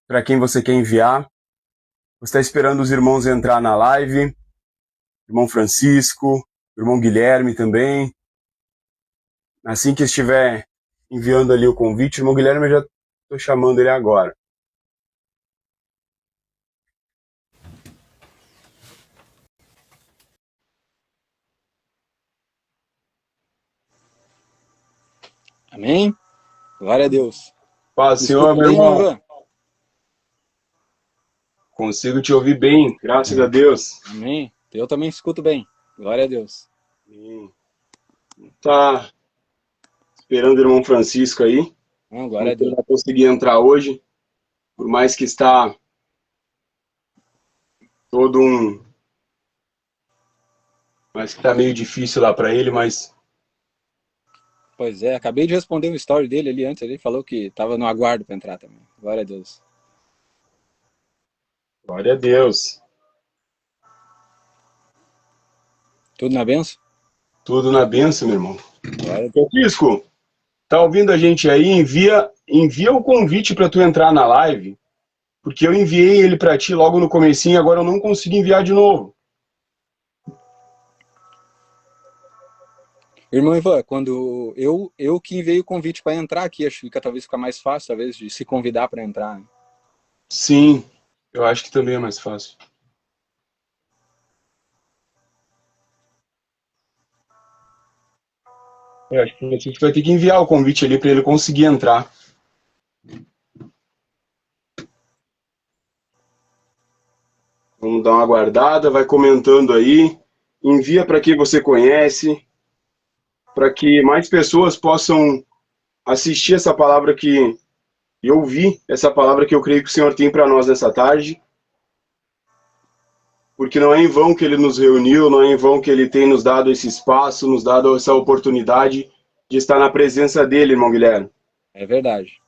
para quem você quer enviar. Você está esperando os irmãos entrar na live, irmão Francisco, irmão Guilherme também. Assim que estiver enviando ali o convite, irmão Guilherme, eu já estou chamando ele agora. Amém? Glória a Deus. Paz, Senhor, meu bem, irmão. Ivan? Consigo te ouvir bem, graças a Deus. Amém. Eu também escuto bem. Glória a Deus. Tá esperando o irmão Francisco aí. Glória a Deus. Não vai conseguir entrar hoje, por mais que está mas que tá meio difícil lá para ele, mas... Pois é, acabei de responder um story dele ali antes, ele falou que estava no aguardo para entrar também. Glória a Deus. Glória a Deus. Tudo na benção? Tudo na benção, meu irmão. Glória a Deus. Francisco, tá ouvindo a gente aí? Envia o convite para tu entrar na live, porque eu enviei ele para ti logo no comecinho e agora eu não consigo enviar de novo. Irmão Ivan, quando eu que enviei o convite para entrar aqui, acho que talvez fica mais fácil, talvez, de se convidar para entrar. Né? Sim, eu acho que também é mais fácil. Acho que a gente vai ter que enviar o convite ali para ele conseguir entrar. Vamos dar uma guardada, vai comentando aí, envia para quem você conhece, para que mais pessoas possam assistir essa palavra e ouvir essa palavra que eu creio que o Senhor tem para nós nessa tarde. Porque não é em vão que Ele nos reuniu, não é em vão que Ele tem nos dado esse espaço, nos dado essa oportunidade de estar na presença dEle, irmão Guilherme. É verdade.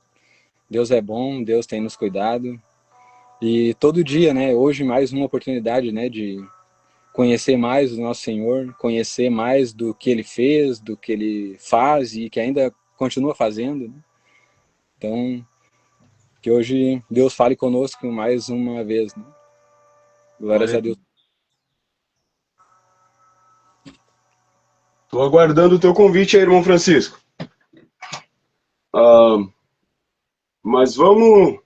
Deus é bom, Deus tem nos cuidado. E todo dia, né, hoje mais uma oportunidade, né, de conhecer mais o nosso Senhor, conhecer mais do que Ele fez, do que Ele faz e que ainda continua fazendo. Né? Então, que hoje Deus fale conosco mais uma vez. Né? Glórias a Deus. Estou aguardando o teu convite aí, irmão Francisco. Mas vamos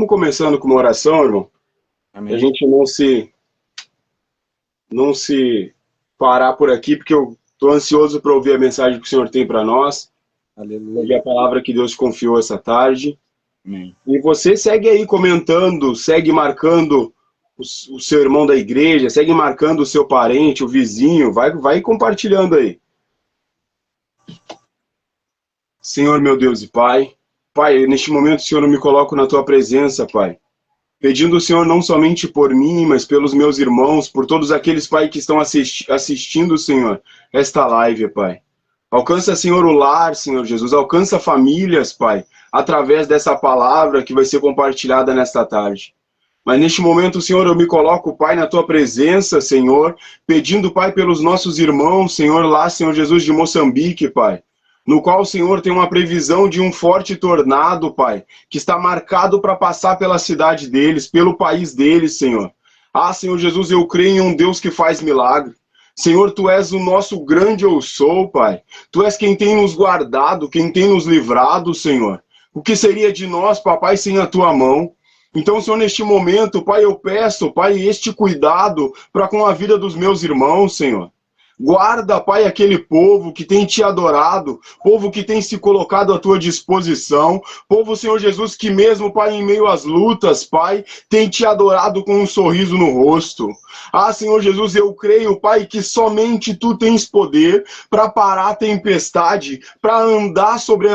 começando com uma oração, irmão. Amém. A gente não se parar por aqui, porque eu estou ansioso para ouvir a mensagem que o Senhor tem para nós. Aleluia. E a palavra que Deus confiou essa tarde. Amém. E você segue aí comentando, segue marcando o seu irmão da igreja, segue marcando o seu parente, o vizinho, vai compartilhando aí. Senhor, meu Deus e Pai, neste momento, Senhor, eu me coloco na Tua presença, Pai, pedindo, Senhor, não somente por mim, mas pelos meus irmãos, por todos aqueles, Pai, que estão assistindo, Senhor, esta live, Pai. Alcança, Senhor, o lar, Senhor Jesus, alcança famílias, Pai, através dessa palavra que vai ser compartilhada nesta tarde. Mas neste momento, Senhor, eu me coloco, Pai, na Tua presença, Senhor, pedindo, Pai, pelos nossos irmãos, Senhor, lá, Senhor Jesus, de Moçambique, Pai, no qual, Senhor, tem uma previsão de um forte tornado, Pai, que está marcado para passar pela cidade deles, pelo país deles, Senhor. Ah, Senhor Jesus, eu creio em um Deus que faz milagre. Senhor, Tu és o nosso grande eu sou, Pai. Tu és quem tem nos guardado, quem tem nos livrado, Senhor. O que seria de nós, papai, sem a Tua mão? Então, Senhor, neste momento, Pai, eu peço, Pai, este cuidado para com a vida dos meus irmãos, Senhor. Guarda, Pai, aquele povo que tem Te adorado, povo que tem se colocado à Tua disposição, povo, Senhor Jesus, que mesmo, Pai, em meio às lutas, Pai, tem Te adorado com um sorriso no rosto. Ah, Senhor Jesus, eu creio, Pai, que somente Tu tens poder para parar a tempestade, para andar sobre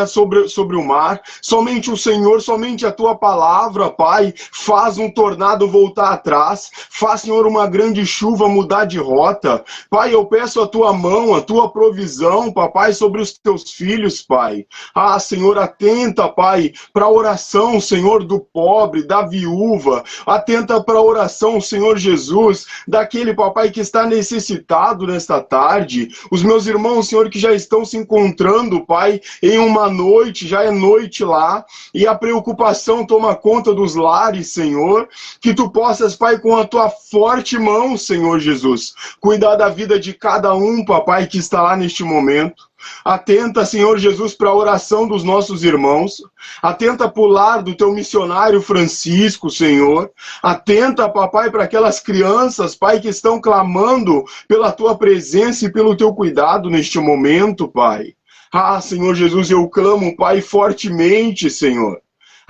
o mar. Somente o Senhor, somente a Tua palavra, Pai, faz um tornado voltar atrás, faz, Senhor, uma grande chuva mudar de rota. Pai, eu peço, peço a tua mão, a tua provisão, papai, sobre os teus filhos, pai. Ah, Senhor, atenta, pai, para a oração, Senhor, do pobre, da viúva. Atenta para a oração, Senhor Jesus, daquele, papai, que está necessitado nesta tarde. Os meus irmãos, Senhor, que já estão se encontrando, pai, em uma noite, já é noite lá, e a preocupação toma conta dos lares, Senhor. Que tu possas, pai, com a tua forte mão, Senhor Jesus, cuidar da vida de cada um, papai, que está lá neste momento. Atenta, Senhor Jesus, para a oração dos nossos irmãos. Atenta para o lar do teu missionário Francisco, Senhor. Atenta, papai, para aquelas crianças, pai, que estão clamando pela tua presença e pelo teu cuidado neste momento, pai. Ah, Senhor Jesus, eu clamo, pai, fortemente, Senhor.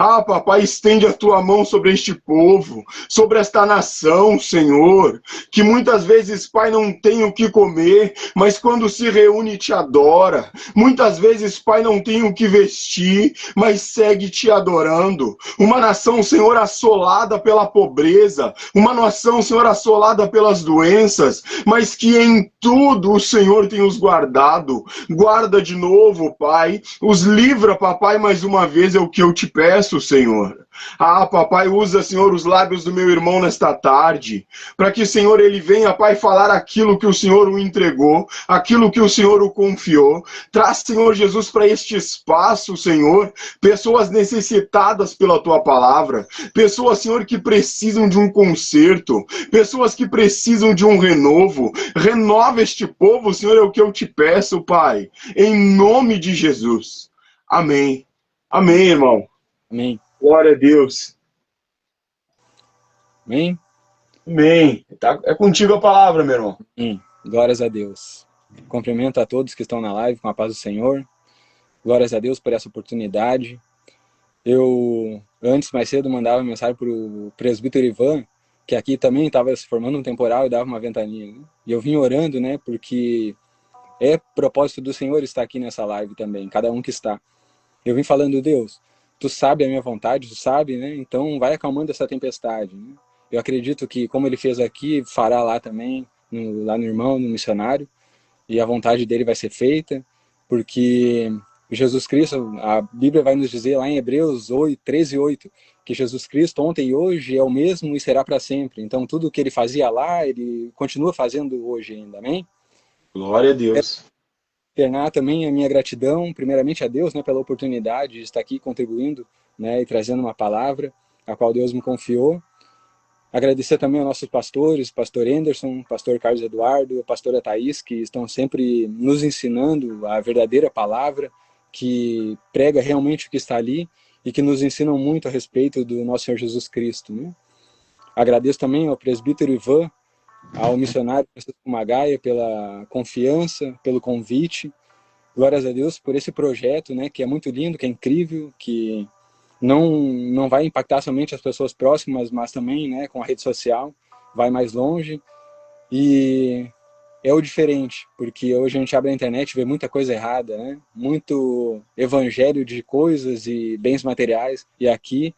Ah, papai, estende a tua mão sobre este povo, sobre esta nação, Senhor, que muitas vezes, pai, não tem o que comer, mas quando se reúne te adora. Muitas vezes, pai, não tem o que vestir, mas segue te adorando. Uma nação, Senhor, assolada pela pobreza, uma nação, Senhor, assolada pelas doenças, mas que em tudo o Senhor tem os guardado. Guarda de novo, pai, os livra, papai, mais uma vez é o que eu te peço, Senhor. Ah, papai, usa, Senhor, os lábios do meu irmão nesta tarde, para que, Senhor, ele venha, pai, falar aquilo que o Senhor o entregou, aquilo que o Senhor o confiou. Traz, Senhor Jesus, para este espaço, Senhor, pessoas necessitadas pela tua palavra, pessoas, Senhor, que precisam de um conserto, pessoas que precisam de um renovo. Renova este povo, Senhor, é o que eu te peço, Pai, em nome de Jesus. Amém. Amém, irmão. Amém. Glória a Deus. Amém? Amém. É contigo a palavra, meu irmão. Glórias a Deus. Cumprimento a todos que estão na live com a paz do Senhor. Glórias a Deus por essa oportunidade. Eu, antes, mais cedo, mandava mensagem para o presbítero Ivan, que aqui também estava se formando um temporal e dava uma ventania, né? E eu vim orando, né, porque é propósito do Senhor estar aqui nessa live também, cada um que está. Eu vim falando, Deus, tu sabe a minha vontade, tu sabe, né? Então vai acalmando essa tempestade, né? Eu acredito que, como ele fez aqui, fará lá também, lá no irmão, no missionário, e a vontade dele vai ser feita, porque Jesus Cristo, a Bíblia vai nos dizer lá em Hebreus 13:8, que Jesus Cristo ontem e hoje é o mesmo e será para sempre. Então tudo que ele fazia lá, ele continua fazendo hoje ainda, amém? Glória a Deus. Externar também a minha gratidão, primeiramente a Deus, né, pela oportunidade de estar aqui contribuindo, né, e trazendo uma palavra, a qual Deus me confiou. Agradecer também aos nossos pastores, pastor Anderson, pastor Carlos Eduardo, a pastora Thaís, que estão sempre nos ensinando a verdadeira palavra, que prega realmente o que está ali e que nos ensinam muito a respeito do nosso Senhor Jesus Cristo, né? Agradeço também ao presbítero Ivan, ao missionário Francisco Magaia pela confiança, pelo convite. Glórias a Deus por esse projeto, né, que é muito lindo, que é incrível, que não vai impactar somente as pessoas próximas, mas também, né, com a rede social, vai mais longe. E é o diferente, porque hoje a gente abre a internet e vê muita coisa errada, né? Muito evangelho de coisas e bens materiais, e aqui,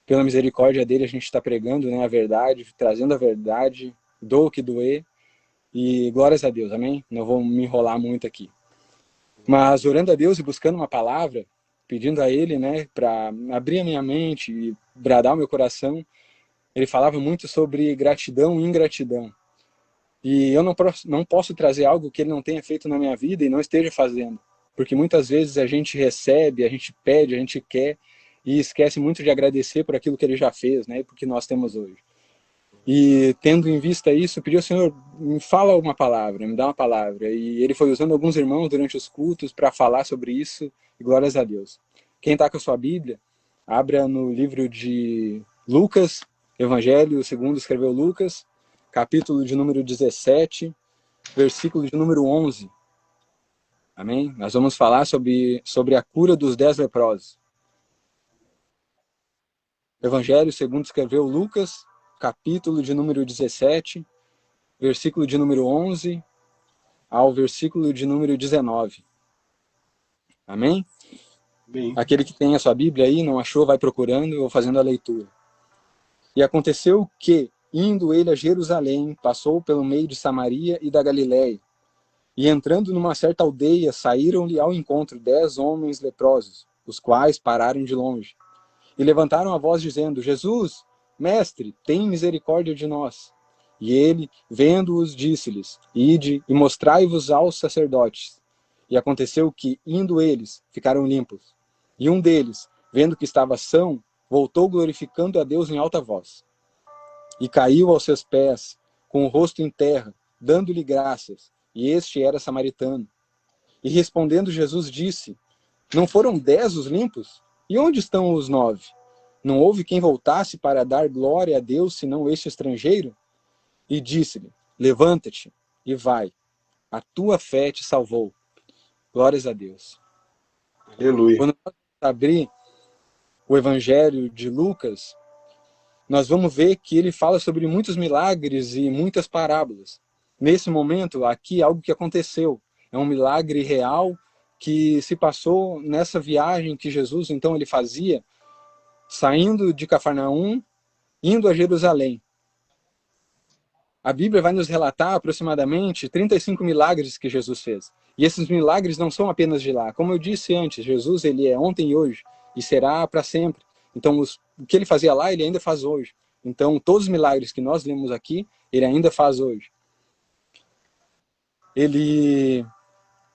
pela misericórdia dele, a gente está pregando, né, a verdade, trazendo a verdade, do que doer, e glórias a Deus, amém? Não vou me enrolar muito aqui. Mas orando a Deus e buscando uma palavra, pedindo a Ele, né, para abrir a minha mente e bradar o meu coração, ele falava muito sobre gratidão e ingratidão. E eu não posso trazer algo que ele não tenha feito na minha vida e não esteja fazendo. Porque muitas vezes a gente recebe, a gente pede, a gente quer e esquece muito de agradecer por aquilo que ele já fez, né, e por que nós temos hoje. E tendo em vista isso, pedi ao Senhor, me fala uma palavra, me dá uma palavra. E ele foi usando alguns irmãos durante os cultos para falar sobre isso, e glórias a Deus. Quem está com a sua Bíblia, abra no livro de Lucas, Evangelho segundo escreveu Lucas, capítulo de número 17, versículo de número 11. Amém? Nós vamos falar sobre a cura dos 10 leprosos. Evangelho segundo escreveu Lucas, capítulo de número 17, versículo de número 11 ao versículo de número 19. Amém? Bem. Aquele que tem a sua Bíblia aí, não achou, vai procurando, eu vou fazendo a leitura. E aconteceu que, indo ele a Jerusalém, passou pelo meio de Samaria e da Galiléia. E entrando numa certa aldeia, saíram-lhe ao encontro 10 homens leprosos, os quais pararam de longe. E levantaram a voz dizendo: Jesus, mestre, tem misericórdia de nós. E ele, vendo-os, disse-lhes: Ide e mostrai-vos aos sacerdotes. E aconteceu que, indo eles, ficaram limpos. E um deles, vendo que estava são, voltou glorificando a Deus em alta voz. E caiu aos seus pés, com o rosto em terra, dando-lhe graças. E este era samaritano. E respondendo Jesus disse: Não foram 10 os limpos? E onde estão os 9? Não houve quem voltasse para dar glória a Deus, senão este estrangeiro? E disse-lhe: Levanta-te e vai. A tua fé te salvou. Glórias a Deus. Aleluia. Quando nós abrir o Evangelho de Lucas, nós vamos ver que ele fala sobre muitos milagres e muitas parábolas. Nesse momento, aqui, algo que aconteceu. É um milagre real que se passou nessa viagem que Jesus, então, ele fazia, saindo de Cafarnaum, indo a Jerusalém. A Bíblia vai nos relatar aproximadamente 35 milagres que Jesus fez. E esses milagres não são apenas de lá. Como eu disse antes, Jesus, ele é ontem e hoje, e será para sempre. Então, o que ele fazia lá, ele ainda faz hoje. Então, todos os milagres que nós lemos aqui, ele ainda faz hoje.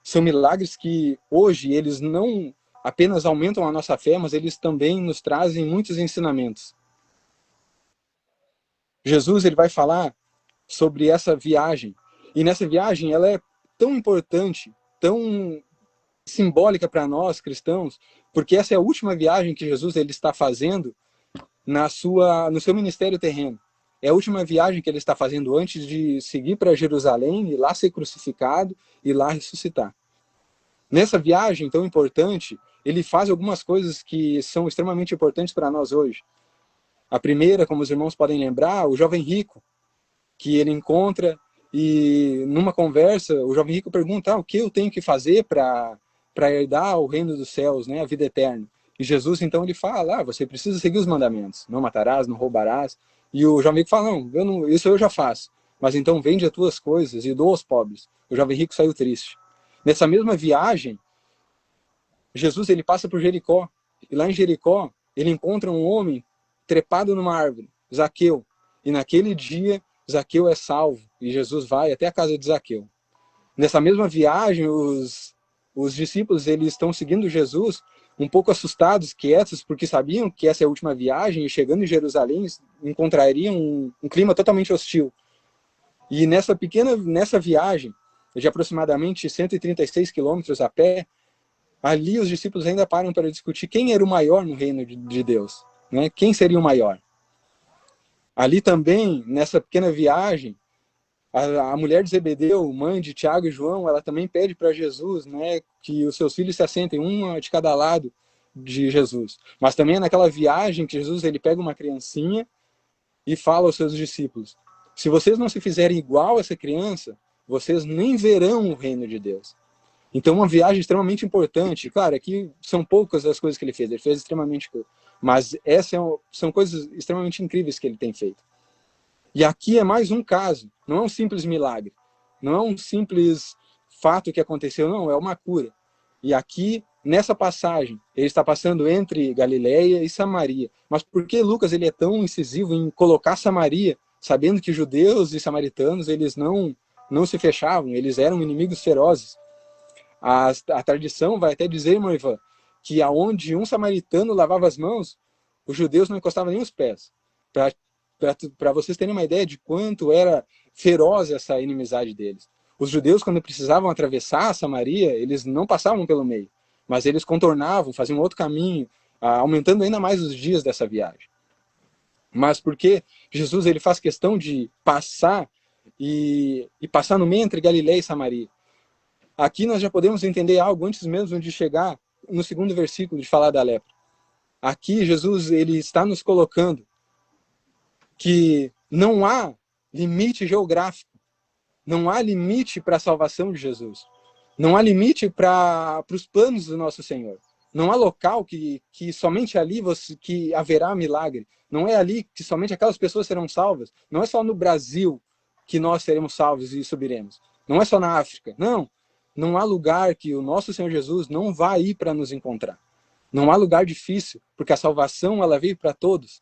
São milagres que hoje eles não apenas aumentam a nossa fé, mas eles também nos trazem muitos ensinamentos. Jesus, ele vai falar sobre essa viagem. E nessa viagem, ela é tão importante, tão simbólica para nós cristãos, porque essa é a última viagem que Jesus ele está fazendo no seu ministério terreno. É a última viagem que ele está fazendo antes de seguir para Jerusalém e lá ser crucificado e lá ressuscitar. Nessa viagem tão importante, ele faz algumas coisas que são extremamente importantes para nós hoje. A primeira, como os irmãos podem lembrar, o jovem rico, que ele encontra e numa conversa, o jovem rico pergunta: o que eu tenho que fazer para herdar o reino dos céus, né, a vida eterna? E Jesus, então, ele fala: você precisa seguir os mandamentos. Não matarás, não roubarás. E o jovem rico fala: não, isso eu já faço. Mas então vende as tuas coisas e doa aos pobres. O jovem rico saiu triste. Nessa mesma viagem, Jesus ele passa por Jericó. E lá em Jericó, ele encontra um homem trepado numa árvore, Zaqueu. E naquele dia, Zaqueu é salvo. E Jesus vai até a casa de Zaqueu. Nessa mesma viagem, os discípulos eles estão seguindo Jesus, um pouco assustados, quietos, porque sabiam que essa é a última viagem, e chegando em Jerusalém, encontrariam um clima totalmente hostil. E nessa viagem, de aproximadamente 136 quilômetros a pé, ali os discípulos ainda param para discutir quem era o maior no reino de Deus, né? Quem seria o maior. Ali também, nessa pequena viagem, a mulher de Zebedeu, mãe de Tiago e João, ela também pede para Jesus, né, que os seus filhos se assentem, um de cada lado de Jesus. Mas também é naquela viagem que Jesus ele pega uma criancinha e fala aos seus discípulos: se vocês não se fizerem igual a essa criança, vocês nem verão o reino de Deus. Então, uma viagem extremamente importante. Claro, aqui são poucas as coisas que ele fez extremamente coisa. Mas são coisas extremamente incríveis que ele tem feito. E aqui é mais um caso, não é um simples milagre, não é um simples fato que aconteceu, não, é uma cura. E aqui, nessa passagem, ele está passando entre Galileia e Samaria. Mas por que Lucas ele é tão incisivo em colocar Samaria, sabendo que judeus e samaritanos eles não se fechavam, eles eram inimigos ferozes? A tradição vai até dizer, irmã Ivan, que aonde um samaritano lavava as mãos, os judeus não encostavam nem os pés. Para vocês terem uma ideia de quanto era feroz essa inimizade deles. Os judeus, quando precisavam atravessar a Samaria, eles não passavam pelo meio, mas eles contornavam, faziam outro caminho, aumentando ainda mais os dias dessa viagem. Mas porque Jesus ele faz questão de passar e passar no meio entre Galileia e Samaria. Aqui nós já podemos entender algo antes mesmo de chegar no segundo versículo de falar da lepra. Aqui Jesus ele está nos colocando que não há limite geográfico, não há limite para a salvação de Jesus, não há limite para os planos do nosso Senhor, não há local que somente ali que haverá milagre, não é ali que somente aquelas pessoas serão salvas, não é só no Brasil que nós seremos salvos e subiremos, Não é só na África. Não. Não há lugar que o nosso Senhor Jesus não vá ir para nos encontrar. Não há lugar difícil, porque a salvação ela veio para todos.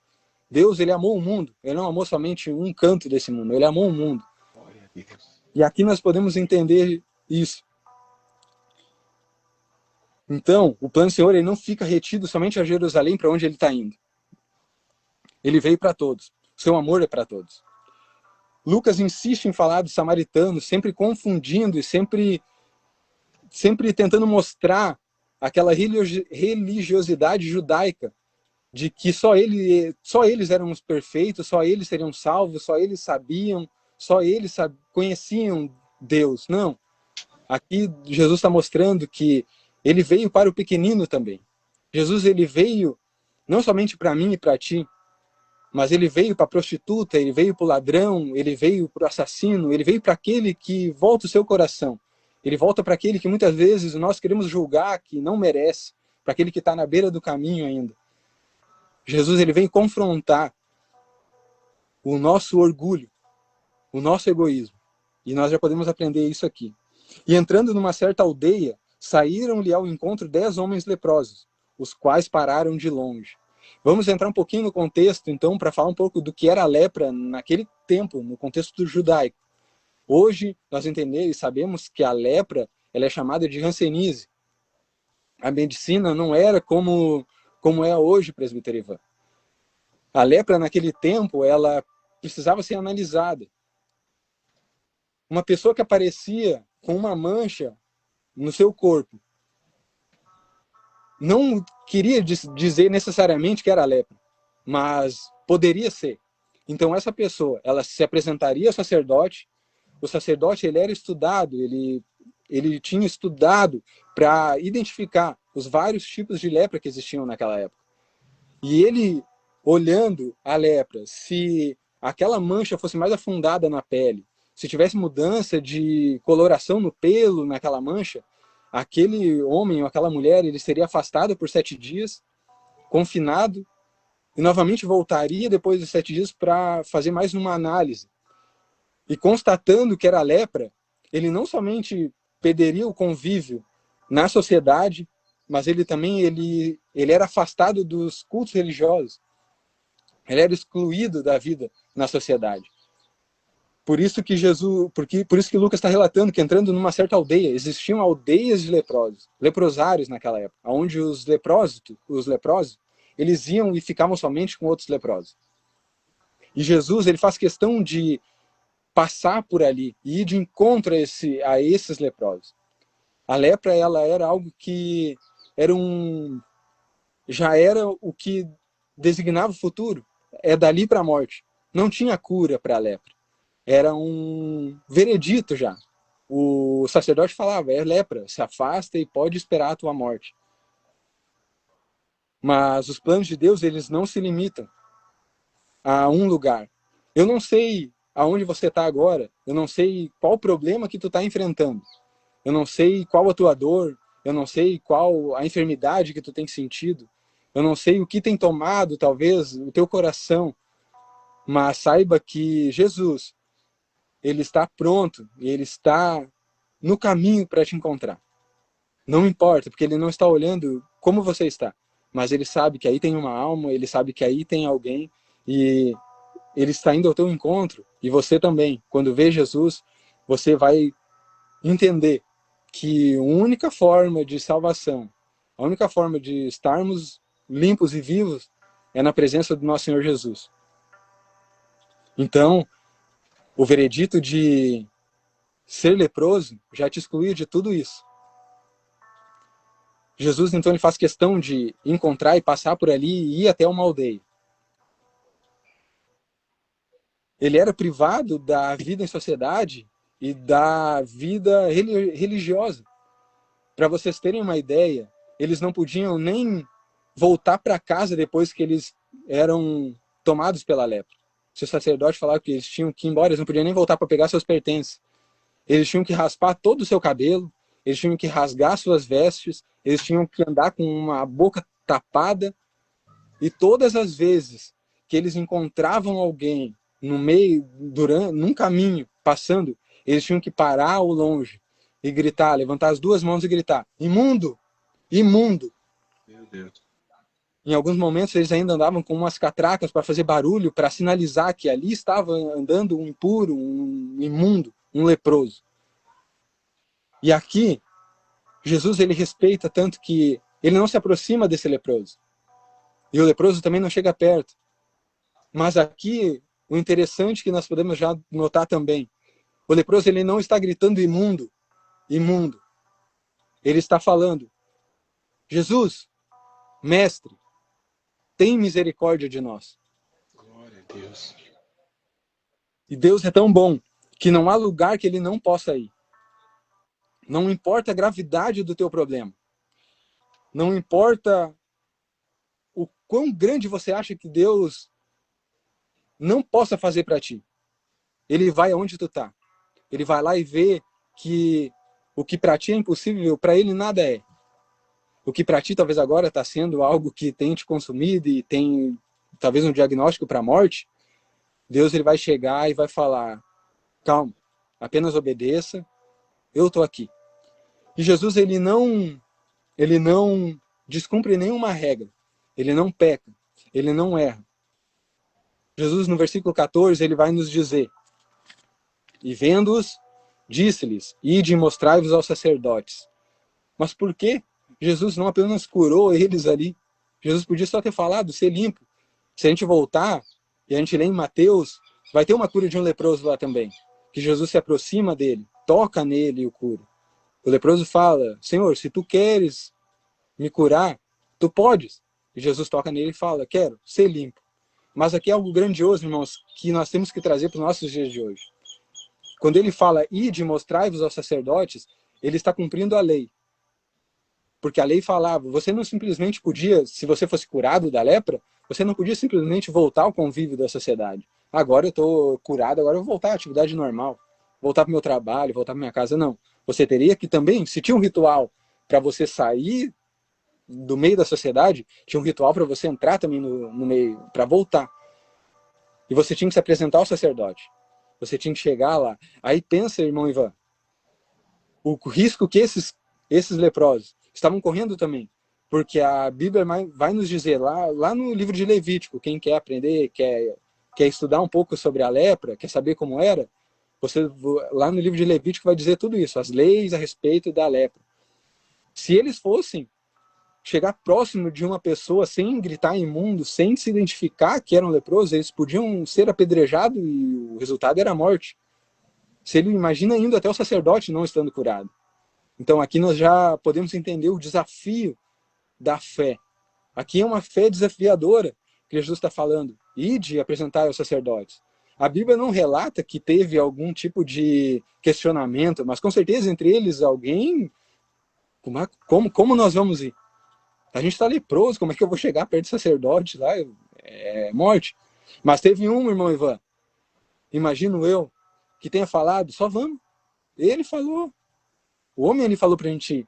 Deus, ele amou o mundo. Ele não amou somente um canto desse mundo. Ele amou o mundo. E aqui nós podemos entender isso. Então, o plano do Senhor ele não fica retido somente a Jerusalém, para onde ele está indo. Ele veio para todos. O seu amor é para todos. Lucas insiste em falar dos samaritanos, sempre confundindo e sempre tentando mostrar aquela religiosidade judaica de que só eles eram os perfeitos, só eles seriam salvos, só eles sabiam, só eles conheciam Deus. Não. Aqui Jesus está mostrando que ele veio para o pequenino também. Jesus ele veio não somente para mim e para ti, mas ele veio para a prostituta, ele veio para o ladrão, ele veio para o assassino, ele veio para aquele que volta o seu coração. Ele volta para aquele que muitas vezes nós queremos julgar que não merece, para aquele que está na beira do caminho ainda. Jesus ele vem confrontar o nosso orgulho, o nosso egoísmo. E nós já podemos aprender isso aqui. E entrando numa certa aldeia, saíram-lhe ao encontro 10 homens leprosos, os quais pararam de longe. Vamos entrar um pouquinho no contexto, então, para falar um pouco do que era a lepra naquele tempo, no contexto do judaico. Hoje, nós entendemos e sabemos que a lepra ela é chamada de hanseníase. A medicina não era como é hoje, presbítero Ivan. A lepra, naquele tempo, ela precisava ser analisada. Uma pessoa que aparecia com uma mancha no seu corpo não queria dizer necessariamente que era lepra, mas poderia ser. Então essa pessoa, ela se apresentaria ao sacerdote. O sacerdote ele era estudado, ele tinha estudado para identificar os vários tipos de lepra que existiam naquela época. E ele, olhando a lepra, se aquela mancha fosse mais afundada na pele, se tivesse mudança de coloração no pelo naquela mancha, aquele homem ou aquela mulher ele seria afastado por 7 dias, confinado, e novamente voltaria depois dos 7 dias para fazer mais uma análise. E constatando que era lepra, ele não somente perderia o convívio na sociedade, mas ele também ele era afastado dos cultos religiosos. Ele era excluído da vida na sociedade. Por isso que Lucas está relatando que entrando numa certa aldeia, existiam aldeias de leprosos, leprosários naquela época, onde os leprosos, eles iam e ficavam somente com outros leprosos. E Jesus, ele faz questão de passar por ali e ir de encontro a esses leprosos. A lepra, ela era algo que já era o que designava o futuro. É dali para a morte. Não tinha cura para a lepra. Era um veredito já. O sacerdote falava, é lepra, se afasta e pode esperar a tua morte. Mas os planos de Deus, eles não se limitam a um lugar. Eu não sei aonde você está agora, eu não sei qual problema que tu está enfrentando, eu não sei qual a tua dor, eu não sei qual a enfermidade que tu tem sentido, eu não sei o que tem tomado, talvez, o teu coração, mas saiba que Jesus, ele está pronto e ele está no caminho para te encontrar. Não importa, porque ele não está olhando como você está, mas ele sabe que aí tem uma alma, ele sabe que aí tem alguém e ele está indo ao teu encontro. E você também, quando vê Jesus, você vai entender que a única forma de salvação, a única forma de estarmos limpos e vivos é na presença do nosso Senhor Jesus. Então, o veredito de ser leproso já te excluía de tudo isso. Jesus, então, ele faz questão de encontrar e passar por ali e ir até uma aldeia. Ele era privado da vida em sociedade e da vida religiosa. Para vocês terem uma ideia, eles não podiam nem voltar para casa depois que eles eram tomados pela lepra. Se o sacerdote falava que eles tinham que ir embora, eles não podiam nem voltar para pegar seus pertences. Eles tinham que raspar todo o seu cabelo, eles tinham que rasgar suas vestes, eles tinham que andar com uma boca tapada. E todas as vezes que eles encontravam alguém no meio, num caminho, passando, eles tinham que parar ao longe e gritar, levantar as duas mãos e gritar, imundo, imundo. Meu Deus. Em alguns momentos eles ainda andavam com umas catracas para fazer barulho, para sinalizar que ali estava andando um impuro, um imundo, um leproso. E aqui, Jesus ele respeita tanto que ele não se aproxima desse leproso. E o leproso também não chega perto. Mas aqui, o interessante que nós podemos já notar também, o leproso ele não está gritando imundo, imundo. Ele está falando, Jesus, mestre, tem misericórdia de nós. Glória a Deus. E Deus é tão bom que não há lugar que ele não possa ir. Não importa a gravidade do teu problema. Não importa o quão grande você acha que Deus não possa fazer para ti. Ele vai aonde tu tá. Ele vai lá e vê que o que para ti é impossível, para ele nada é. O que para ti talvez agora está sendo algo que tem te consumido e tem talvez um diagnóstico para a morte, Deus ele vai chegar e vai falar, calma, apenas obedeça, eu estou aqui. E Jesus ele não descumpre nenhuma regra, ele não peca, ele não erra. Jesus no versículo 14 ele vai nos dizer, e vendo-os, disse-lhes, ide e mostrai-vos aos sacerdotes. Mas por que Jesus não apenas curou eles ali? Jesus podia só ter falado, ser limpo. Se a gente voltar e a gente lê em Mateus, vai ter uma cura de um leproso lá também. Que Jesus se aproxima dele, toca nele e o cura. O leproso fala, Senhor, se tu queres me curar, tu podes. E Jesus toca nele e fala, quero ser limpo. Mas aqui é algo grandioso, irmãos, que nós temos que trazer para os nossos dias de hoje. Quando ele fala, ide e mostrai-vos aos sacerdotes, ele está cumprindo a lei. Porque a lei falava, você não simplesmente podia, se você fosse curado da lepra, você não podia simplesmente voltar ao convívio da sociedade. Agora eu estou curado, agora eu vou voltar à atividade normal. Voltar para o meu trabalho, voltar para minha casa, não. Você teria que também, se tinha um ritual para você sair do meio da sociedade, tinha um ritual para você entrar também no meio, para voltar. E você tinha que se apresentar ao sacerdote. Você tinha que chegar lá. Aí pensa, irmão Ivan, o risco que esses leprosos estavam correndo também. Porque a Bíblia vai nos dizer, lá no livro de Levítico, quem quer aprender, quer estudar um pouco sobre a lepra, quer saber como era, lá no livro de Levítico vai dizer tudo isso, as leis a respeito da lepra. Se eles fossem chegar próximo de uma pessoa sem gritar imundo, sem se identificar que eram leprosos, eles podiam ser apedrejados e o resultado era a morte. Se ele imagina indo até o sacerdote não estando curado. Então aqui nós já podemos entender o desafio da fé. Aqui é uma fé desafiadora que Jesus está falando. Ide apresentar aos sacerdotes. A Bíblia não relata que teve algum tipo de questionamento, mas com certeza entre eles alguém... Como nós vamos ir? A gente está leproso, como é que eu vou chegar perto do sacerdote lá? É morte. Mas teve um, irmão Ivan, imagino eu, que tenha falado, só vamos. Ele falou. O homem ele falou para a gente ir.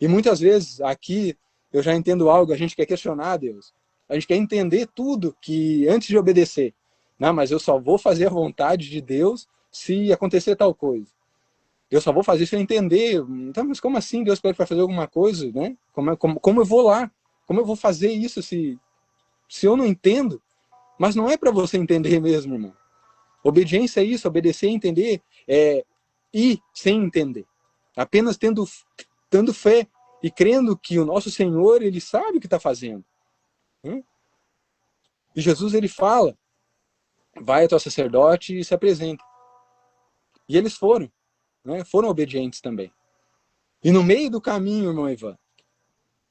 E muitas vezes aqui eu já entendo algo, a gente quer questionar Deus. A gente quer entender tudo que antes de obedecer. Não, mas eu só vou fazer a vontade de Deus se acontecer tal coisa. Eu só vou fazer isso se eu entender. Então, mas como assim Deus pede para fazer alguma coisa, né? Como eu vou lá? Como eu vou fazer isso se eu não entendo? Mas não é para você entender mesmo, irmão. Obediência é isso, obedecer e entender é ir sem entender. Apenas tendo fé e crendo que o nosso Senhor, ele sabe o que está fazendo. E Jesus, ele fala, vai até o sacerdote e se apresenta. E eles foram, né? Foram obedientes também. E no meio do caminho, irmão Ivan,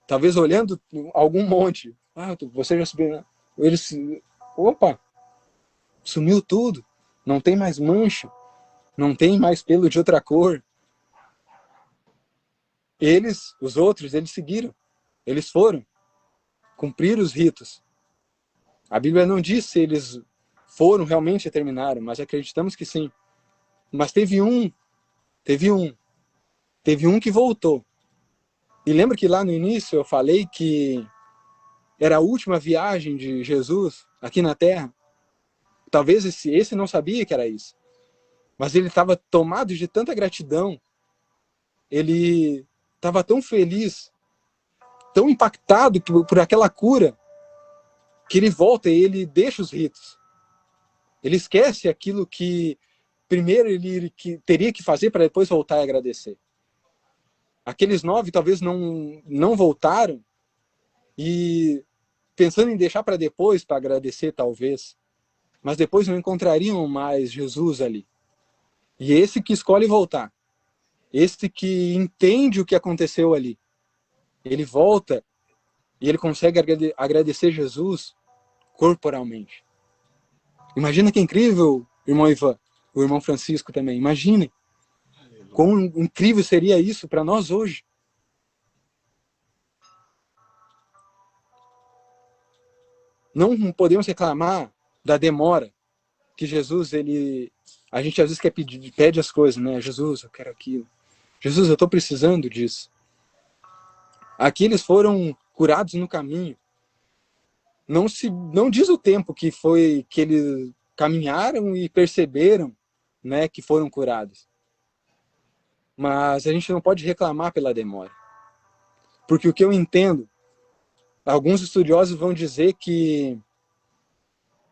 talvez olhando algum monte, você já subiu, né? Eles, opa, sumiu tudo, não tem mais mancha, não tem mais pelo de outra cor. Eles, os outros, eles seguiram, eles foram cumprir os ritos. A Bíblia não diz se eles foram realmente e terminaram, mas acreditamos que sim. Mas teve um que voltou. E lembra que lá no início eu falei que era a última viagem de Jesus aqui na Terra? Talvez esse não sabia que era isso. Mas ele estava tomado de tanta gratidão, ele estava tão feliz, tão impactado por aquela cura, que ele volta e ele deixa os ritos. Ele esquece aquilo que primeiro ele teria que fazer para depois voltar e agradecer. Aqueles 9 talvez não voltaram e pensando em deixar para depois, para agradecer talvez, mas depois não encontrariam mais Jesus ali. E esse que escolhe voltar, esse que entende o que aconteceu ali, ele volta e ele consegue agradecer Jesus corporalmente. Imagina que incrível, irmão Ivan, o irmão Francisco também. Imagine quão incrível seria isso para nós hoje. Não podemos reclamar da demora que Jesus, a gente às vezes pede as coisas, né? Jesus, eu quero aquilo. Jesus, eu estou precisando disso. Aqui eles foram curados no caminho. Não diz o tempo que foi que eles caminharam e perceberam, né, que foram curados. Mas a gente não pode reclamar pela demora. Porque o que eu entendo, alguns estudiosos vão dizer que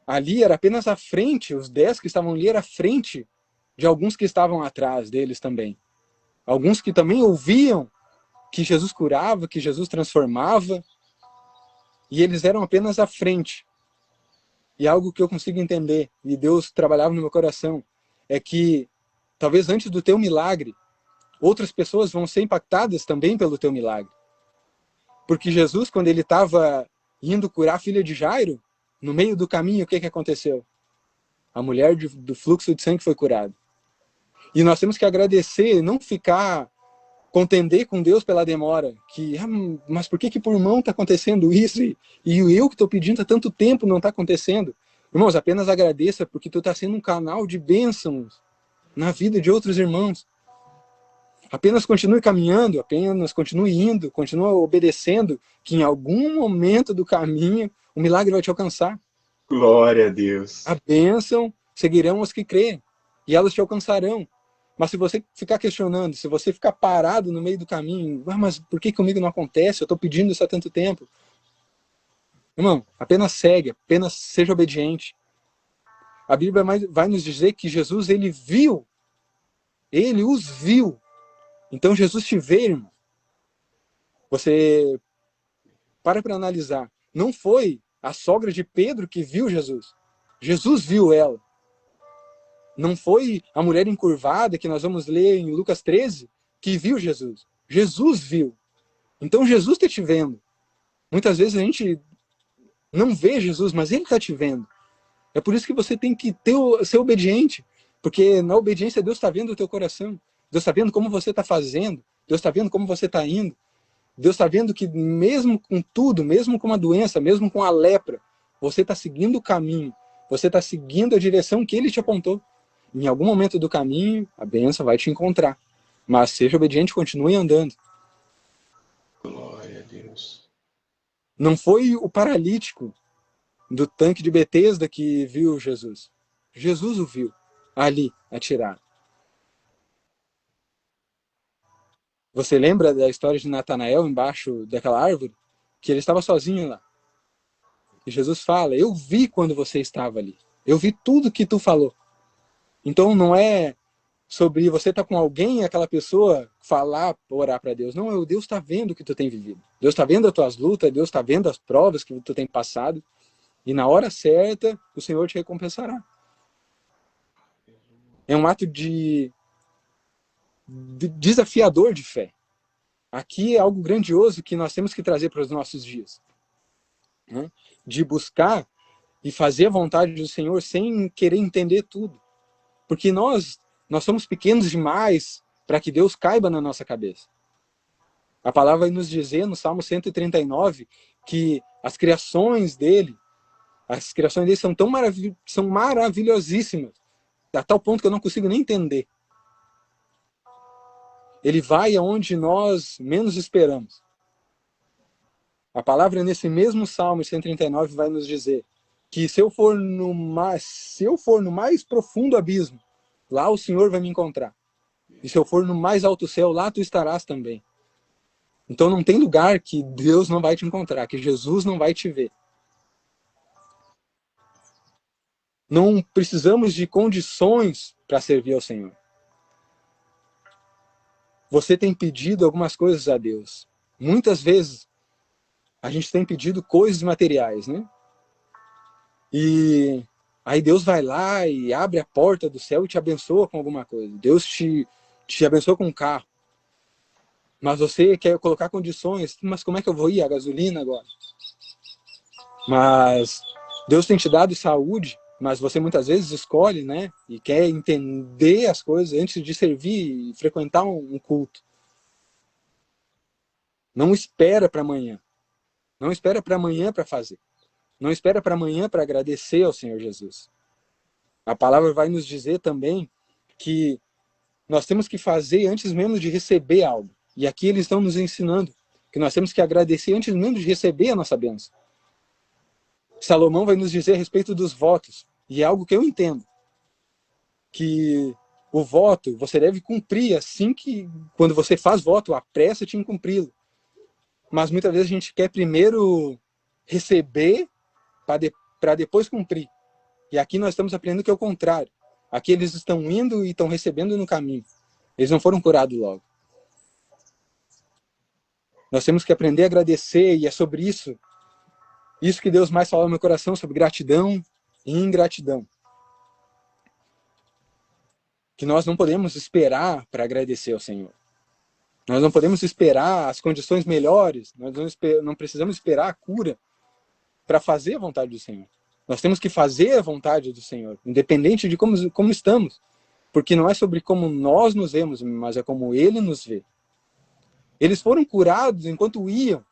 ali era apenas a frente, os 10 que estavam ali era a frente de alguns que estavam atrás deles também. Alguns que também ouviam que Jesus curava, que Jesus transformava, e eles eram apenas à frente. E algo que eu consigo entender, e Deus trabalhava no meu coração, é que talvez antes do teu milagre, outras pessoas vão ser impactadas também pelo teu milagre. Porque Jesus, quando ele estava indo curar a filha de Jairo, no meio do caminho, o que aconteceu? A mulher do fluxo de sangue foi curada. E nós temos que agradecer, não ficar contender com Deus pela demora, mas por que por mão está acontecendo isso? E eu que estou pedindo há tanto tempo não está acontecendo? Irmãos, apenas agradeça porque tu está sendo um canal de bênçãos na vida de outros irmãos. Apenas continue caminhando, apenas continue indo, continue obedecendo, que em algum momento do caminho o milagre vai te alcançar. Glória a Deus. A bênção seguirão os que creem, e elas te alcançarão. Mas se você ficar questionando, se você ficar parado no meio do caminho, mas por que comigo não acontece? Eu estou pedindo isso há tanto tempo. Irmão, apenas segue, apenas seja obediente. A Bíblia vai nos dizer que Jesus, ele os viu. Então Jesus te vê, irmão. Você para analisar. Não foi a sogra de Pedro que viu Jesus. Jesus viu ela. Não foi a mulher encurvada, que nós vamos ler em Lucas 13, que viu Jesus. Jesus viu. Então Jesus está te vendo. Muitas vezes a gente não vê Jesus, mas ele está te vendo. É por isso que você tem que ser obediente. Porque na obediência Deus está vendo o teu coração. Deus está vendo como você está fazendo. Deus está vendo como você está indo. Deus está vendo que mesmo com tudo, mesmo com uma doença, mesmo com a lepra, você está seguindo o caminho. Você está seguindo a direção que ele te apontou. Em algum momento do caminho, a bênção vai te encontrar. Mas seja obediente e continue andando. Glória a Deus. Não foi o paralítico do tanque de Betesda que viu Jesus. Jesus o viu ali, atirado. Você lembra da história de Natanael embaixo daquela árvore? Que ele estava sozinho lá. E Jesus fala, eu vi quando você estava ali. Eu vi tudo que tu falou. Então não é sobre você estar com alguém e aquela pessoa falar, orar para Deus. Não, Deus está vendo o que tu tem vivido. Deus está vendo as tuas lutas, Deus está vendo as provas que tu tem passado. E na hora certa, o Senhor te recompensará. É um ato de desafiador de fé. Aqui é algo grandioso que nós temos que trazer para os nossos dias. Né? De buscar e fazer a vontade do Senhor sem querer entender tudo. Porque nós somos pequenos demais para que Deus caiba na nossa cabeça. A palavra vai nos dizer no Salmo 139 que as criações dele são maravilhosíssimas, a tal ponto que eu não consigo nem entender. Ele vai aonde nós menos esperamos. A palavra nesse mesmo Salmo 139 vai nos dizer que se eu for no mais profundo abismo, lá o Senhor vai me encontrar. E se eu for no mais alto céu, lá tu estarás também. Então não tem lugar que Deus não vai te encontrar, que Jesus não vai te ver. Não precisamos de condições para servir ao Senhor. Você tem pedido algumas coisas a Deus. Muitas vezes a gente tem pedido coisas materiais, né? E aí Deus vai lá e abre a porta do céu e te abençoa com alguma coisa. Deus te abençoa com um carro. Mas você quer colocar condições. Mas como é que eu vou ir a gasolina agora? Mas Deus tem te dado saúde, mas você muitas vezes escolhe, né? E quer entender as coisas antes de servir e frequentar um culto. Não espera para amanhã. Não espera para amanhã para fazer. Não espera para amanhã para agradecer ao Senhor Jesus. A palavra vai nos dizer também que nós temos que fazer antes mesmo de receber algo. E aqui eles estão nos ensinando que nós temos que agradecer antes mesmo de receber a nossa bênção. Salomão vai nos dizer a respeito dos votos. E é algo que eu entendo. Que o voto você deve cumprir assim que, quando você faz voto, apressa-te em cumpri-lo. Mas muitas vezes a gente quer primeiro receber para depois cumprir. E aqui nós estamos aprendendo que é o contrário. Aqui eles estão indo e estão recebendo no caminho. Eles não foram curados logo. Nós temos que aprender a agradecer, e é sobre isso que Deus mais fala no meu coração, sobre gratidão e ingratidão. Que nós não podemos esperar para agradecer ao Senhor. Nós não podemos esperar as condições melhores, nós não precisamos esperar a cura para fazer a vontade do Senhor. Nós temos que fazer a vontade do Senhor, independente de como estamos. Porque não é sobre como nós nos vemos, mas é como Ele nos vê. Eles foram curados enquanto iam.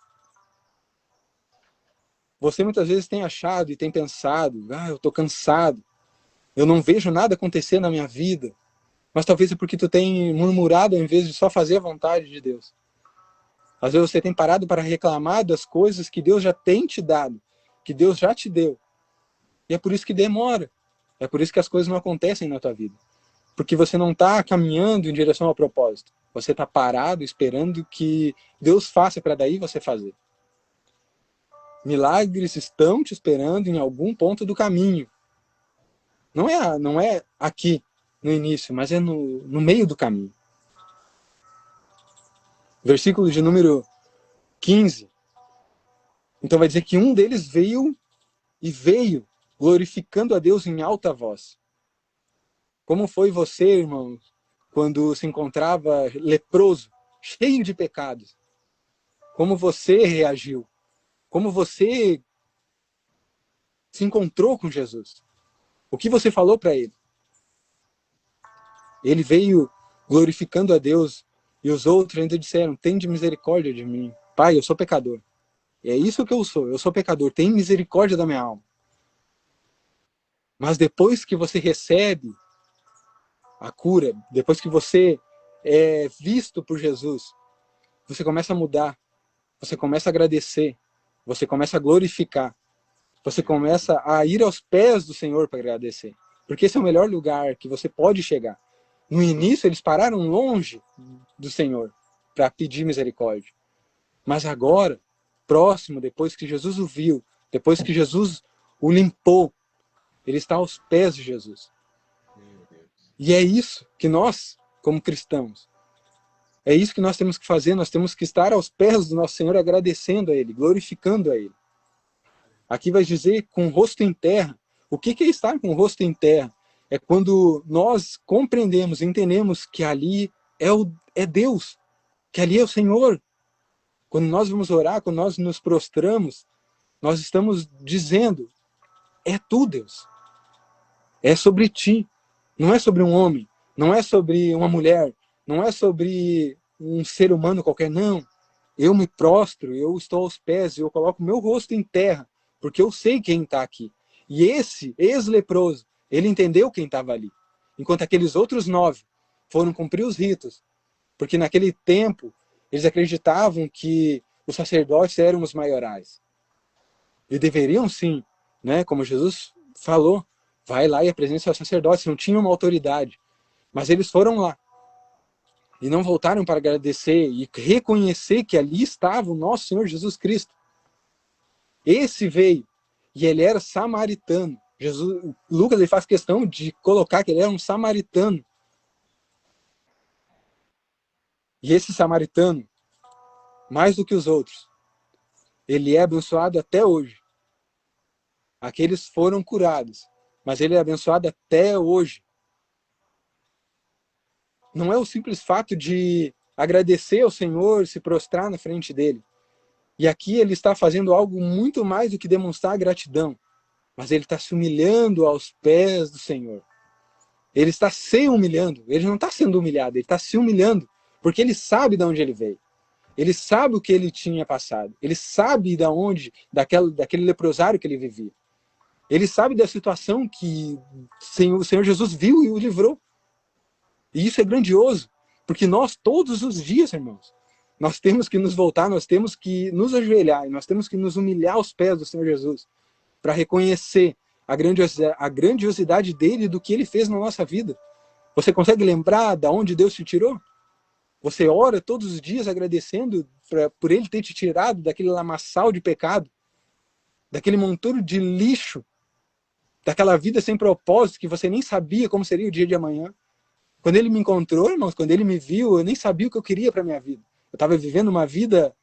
Você muitas vezes tem achado e tem pensado, eu estou cansado, eu não vejo nada acontecer na minha vida. Mas talvez é porque tu tem murmurado ao invés de só fazer a vontade de Deus. Às vezes você tem parado para reclamar das coisas que Deus já tem te dado, que Deus já te deu. E é por isso que demora. É por isso que as coisas não acontecem na tua vida. Porque você não está caminhando em direção ao propósito. Você está parado esperando que Deus faça para daí você fazer. Milagres estão te esperando em algum ponto do caminho. Não é aqui, no início, mas é no meio do caminho. Versículo de número 15. Então vai dizer que um deles veio glorificando a Deus em alta voz. Como foi você, irmão, quando se encontrava leproso, cheio de pecados? Como você reagiu? Como você se encontrou com Jesus? O que você falou para ele? Ele veio glorificando a Deus e os outros ainda disseram, tende misericórdia de mim. Pai, eu sou pecador. E é isso que eu sou pecador, tem misericórdia da minha alma. Mas depois que você recebe a cura, depois que você é visto por Jesus, você começa a mudar, você começa a agradecer, você começa a glorificar, você começa a ir aos pés do Senhor para agradecer. Porque esse é o melhor lugar que você pode chegar. No início, eles pararam longe do Senhor para pedir misericórdia. Mas agora, próximo, depois que Jesus o viu, depois que Jesus o limpou, ele está aos pés de Jesus. E é isso que nós, como cristãos, é isso que nós temos que fazer. Nós temos que estar aos pés do nosso Senhor, agradecendo a Ele, glorificando a Ele. Aqui vai dizer com o rosto em terra. O que é estar com o rosto em terra? É quando nós compreendemos, entendemos que ali é Deus, que ali é o Senhor. Quando nós vamos orar, quando nós nos prostramos, nós estamos dizendo, é tu, Deus. É sobre ti. Não é sobre um homem, não é sobre uma mulher, não é sobre um ser humano qualquer, não. Eu me prostro, eu estou aos pés, eu coloco meu rosto em terra, porque eu sei quem está aqui. E esse ex-leproso, ele entendeu quem estava ali. Enquanto aqueles outros 9 foram cumprir os ritos, porque naquele tempo eles acreditavam que os sacerdotes eram os maiorais. E deveriam sim, né? Como Jesus falou, vai lá e apresenta seus sacerdotes, não tinham uma autoridade. Mas eles foram lá e não voltaram para agradecer e reconhecer que ali estava o nosso Senhor Jesus Cristo. Esse veio, e ele era samaritano. Lucas ele faz questão de colocar que ele era um samaritano. E esse samaritano, mais do que os outros, ele é abençoado até hoje. Aqueles foram curados, mas ele é abençoado até hoje. Não é o simples fato de agradecer ao Senhor, se prostrar na frente dele. E aqui ele está fazendo algo muito mais do que demonstrar gratidão, mas ele está se humilhando aos pés do Senhor. Ele está se humilhando, ele não está sendo humilhado, ele está se humilhando, porque ele sabe de onde ele veio. Ele sabe o que ele tinha passado. Ele sabe de onde, daquele leprosário que ele vivia. Ele sabe da situação que o Senhor Jesus viu e o livrou. E isso é grandioso, porque nós, todos os dias, irmãos, nós temos que nos voltar, nós temos que nos ajoelhar, e nós temos que nos humilhar aos pés do Senhor Jesus, para reconhecer a grandiosidade dele e do que ele fez na nossa vida. Você consegue lembrar de onde Deus te tirou? Você ora todos os dias agradecendo por ele ter te tirado daquele lamaçal de pecado, daquele monturo de lixo, daquela vida sem propósito que você nem sabia como seria o dia de amanhã. Quando ele me encontrou, irmãos, quando ele me viu, eu nem sabia o que eu queria para minha vida. Eu estava vivendo uma vida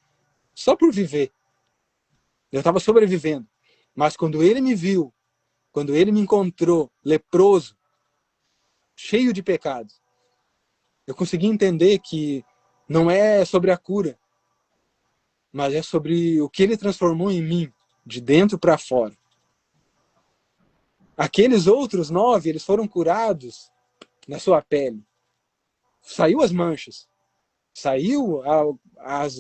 só por viver. Eu estava sobrevivendo. Mas quando ele me viu, quando ele me encontrou, leproso, cheio de pecados, eu consegui entender que não é sobre a cura, mas é sobre o que ele transformou em mim, de dentro para fora. Aqueles outros 9, eles foram curados na sua pele. Saiu as manchas. Saiu,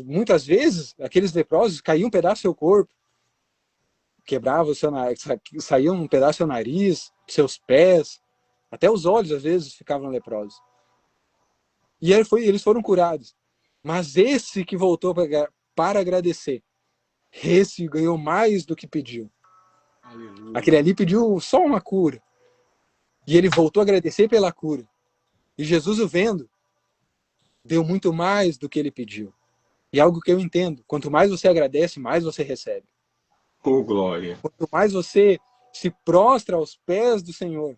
muitas vezes, aqueles leprosos, caía um pedaço do seu corpo. Quebrava o seu nariz, saía um pedaço do seu nariz, seus pés, até os olhos, às vezes, ficavam leprosos. E eles foram curados. Mas esse que voltou para agradecer, esse ganhou mais do que pediu. Aleluia. Aquele ali pediu só uma cura. E ele voltou a agradecer pela cura. E Jesus, o vendo, deu muito mais do que ele pediu. E é algo que eu entendo. Quanto mais você agradece, mais você recebe. Oh, glória. Quanto mais você se prostra aos pés do Senhor,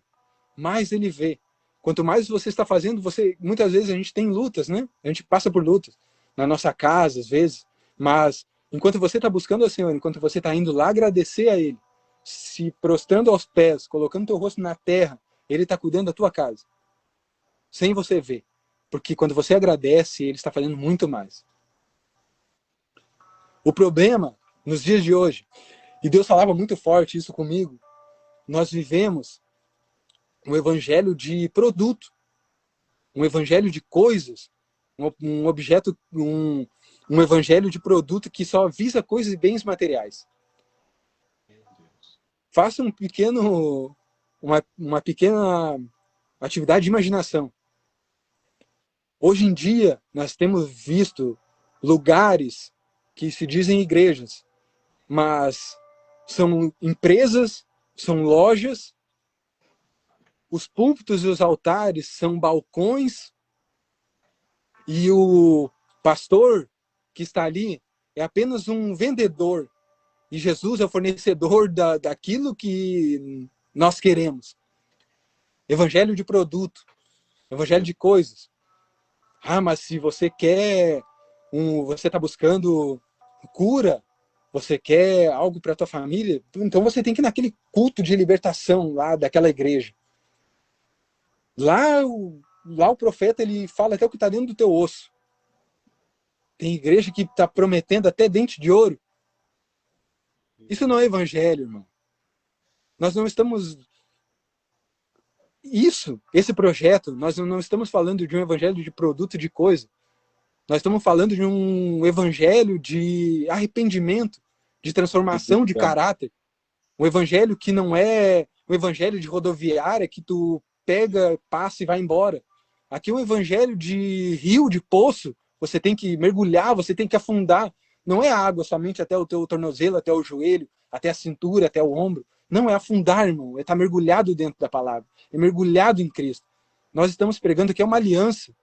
mais ele vê. Quanto mais você está fazendo, muitas vezes a gente tem lutas, né? A gente passa por lutas na nossa casa, às vezes. Mas enquanto você está buscando ao Senhor, enquanto você está indo lá agradecer a Ele, se prostrando aos pés, colocando teu rosto na terra, Ele está cuidando da tua casa. Sem você ver. Porque quando você agradece, Ele está fazendo muito mais. O problema, nos dias de hoje, e Deus falava muito forte isso comigo, nós vivemos um evangelho de produto, um evangelho de coisas, um evangelho de produto que só visa coisas e bens materiais. Faça uma pequena atividade de imaginação. Hoje em dia, nós temos visto lugares que se dizem igrejas, mas são empresas, são lojas. Os púlpitos e os altares são balcões, e o pastor que está ali é apenas um vendedor, e Jesus é o fornecedor daquilo que nós queremos. Evangelho de produto, evangelho de coisas. Ah, mas se você quer, você está buscando cura, você quer algo para a tua família, então você tem que ir naquele culto de libertação lá daquela igreja. Lá o profeta ele fala até o que está dentro do teu osso. Tem igreja que está prometendo até dente de ouro. Isso não é evangelho, irmão. Nós não estamos... Esse projeto, nós não estamos falando de um evangelho de produto, de coisa. Nós estamos falando de um evangelho de arrependimento, de transformação de caráter. Um evangelho que não é um evangelho de rodoviária que tu pega, passa e vai embora. Aqui é um evangelho de rio, de poço. Você tem que mergulhar, você tem que afundar. Não é água somente até o teu tornozelo, até o joelho, até a cintura, até o ombro. Não, é afundar, irmão. É estar mergulhado dentro da palavra. É mergulhado em Cristo. Nós estamos pregando que é uma aliança.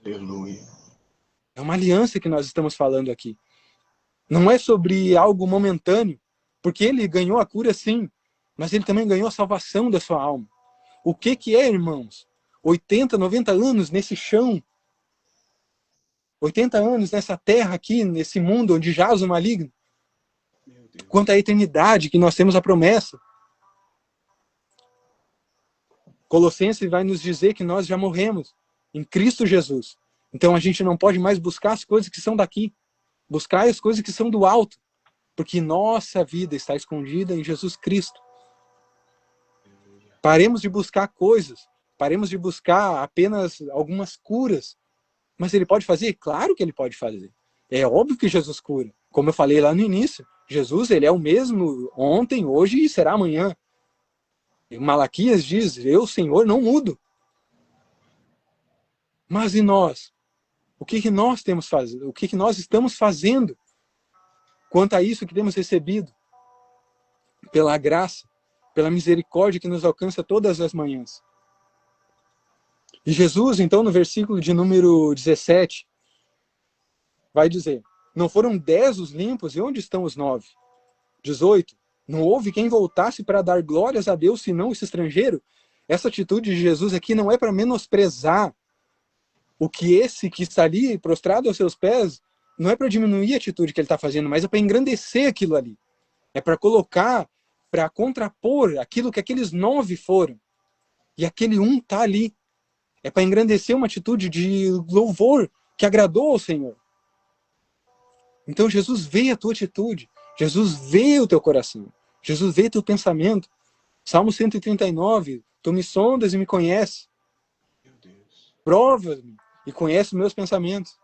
Aleluia. É uma aliança que nós estamos falando aqui. Não é sobre algo momentâneo, porque ele ganhou a cura sim, mas ele também ganhou a salvação da sua alma. O que é, irmãos? 80, 90 anos nesse chão, 80 anos nessa terra aqui, nesse mundo onde jaz o maligno, quanto à eternidade que nós temos a promessa. Colossenses vai nos dizer que nós já morremos em Cristo Jesus. Então a gente não pode mais buscar as coisas que são daqui, buscar as coisas que são do alto, porque nossa vida está escondida em Jesus Cristo. Paremos de buscar coisas, paremos de buscar apenas algumas curas. Mas ele pode fazer? Claro que ele pode fazer. É óbvio que Jesus cura. Como eu falei lá no início, Jesus ele é o mesmo ontem, hoje e será amanhã. E Malaquias diz, eu, Senhor, não mudo. Mas e nós? O que nós temos fazendo? O que nós estamos fazendo quanto a isso que temos recebido? Pela graça, pela misericórdia que nos alcança todas as manhãs. E Jesus, então, no versículo de número 17, vai dizer, não foram 10 os limpos, e onde estão os 9? 18, não houve quem voltasse para dar glórias a Deus, senão esse estrangeiro? Essa atitude de Jesus aqui não é para menosprezar o que esse que está ali prostrado aos seus pés, não é para diminuir a atitude que ele está fazendo, mas é para engrandecer aquilo ali. É para colocar, para contrapor aquilo que aqueles 9 foram. E aquele um está ali. É para engrandecer uma atitude de louvor que agradou ao Senhor. Então Jesus vê a tua atitude. Jesus vê o teu coração. Jesus vê teu pensamento. Salmo 139. Tu me sondas e me conheces. Prova-me e conhece os meus pensamentos.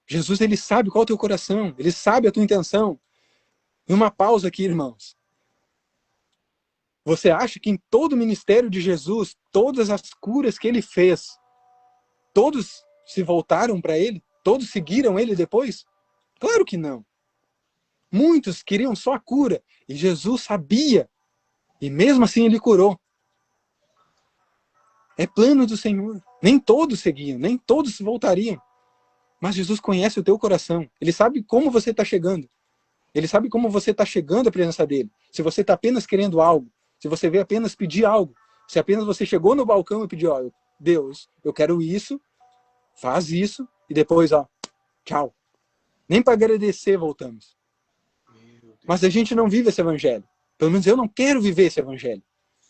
Jesus, ele sabe qual é o teu coração. Ele sabe a tua intenção. E uma pausa aqui, irmãos. Você acha que em todo o ministério de Jesus, todas as curas que ele fez, todos se voltaram para ele? Todos seguiram ele depois? Claro que não. Muitos queriam só a cura. E Jesus sabia. E mesmo assim ele curou. É plano do Senhor. Nem todos seguiam, nem todos se voltariam. Mas Jesus conhece o teu coração. Ele sabe como você está chegando. Ele sabe como você está chegando à presença dele. Se você está apenas querendo algo. Se você veio apenas pedir algo. Se apenas você chegou no balcão e pediu, ó, Deus, eu quero isso, faz isso, e depois, ó, tchau. Nem para agradecer voltamos. Mas a gente não vive esse evangelho. Pelo menos eu não quero viver esse evangelho.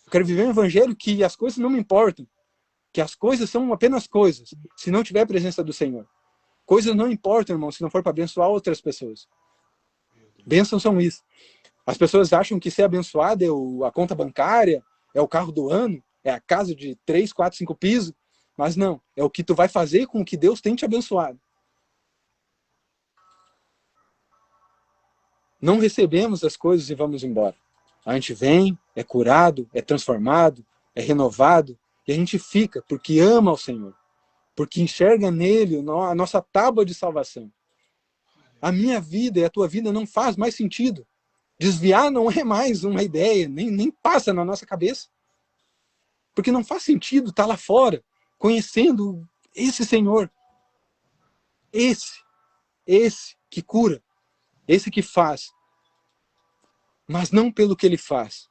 Eu quero viver um evangelho que as coisas não me importam. Que as coisas são apenas coisas, se não tiver a presença do Senhor. Coisas não importam, irmão, se não for para abençoar outras pessoas. Bênçãos são isso. As pessoas acham que ser abençoado é a conta bancária, é o carro do ano, é a casa de 3, 4, 5 pisos. Mas não, é o que tu vai fazer com o que Deus tem te abençoado. Não recebemos as coisas e vamos embora. A gente vem, é curado, é transformado, é renovado, e a gente fica porque ama ao Senhor, porque enxerga nele a nossa tábua de salvação. A minha vida e a tua vida não faz mais sentido. Desviar não é mais uma ideia, nem passa na nossa cabeça. Porque não faz sentido estar lá fora, conhecendo esse Senhor. Esse que cura, esse que faz. Mas não pelo que ele faz,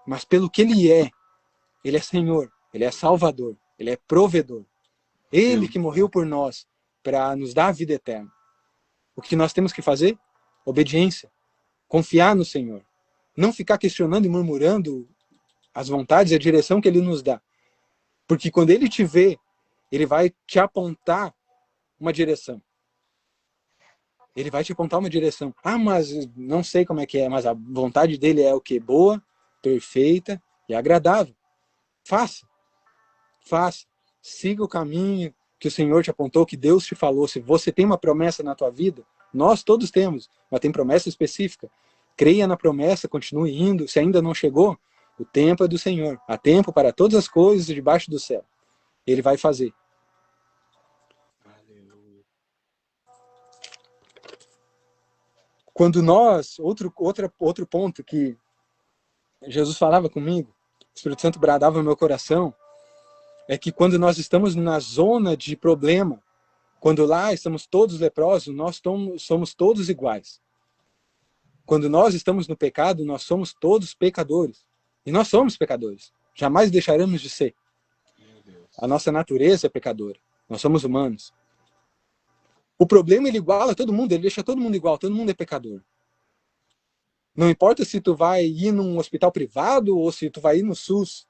mas pelo que ele é. Ele é Senhor, ele é Salvador, ele é provedor. Ele que morreu por nós para nos dar a vida eterna. O que nós temos que fazer? Obediência. Confiar no Senhor. Não ficar questionando e murmurando as vontades e a direção que ele nos dá. Porque quando ele te vê, ele vai te apontar uma direção. Ele vai te apontar uma direção. Ah, mas não sei como é que é, mas a vontade dele é o quê? Boa, perfeita e agradável. Faça. Faça. Siga o caminho que o Senhor te apontou, que Deus te falou. Se você tem uma promessa na tua vida, nós todos temos, mas tem promessa específica. Creia na promessa, continue indo. Se ainda não chegou, o tempo é do Senhor. Há tempo para todas as coisas debaixo do céu. Ele vai fazer. Quando nós, outro ponto que Jesus falava comigo, Espírito Santo bradava no meu coração, é que quando nós estamos na zona de problema, quando lá estamos todos leprosos, nós somos todos iguais. Quando nós estamos no pecado, nós somos todos pecadores. E nós somos pecadores. Jamais deixaremos de ser. A nossa natureza é pecadora. Nós somos humanos. O problema, ele iguala todo mundo, ele deixa todo mundo igual, todo mundo é pecador. Não importa se tu vai ir num hospital privado ou se tu vai ir no SUS.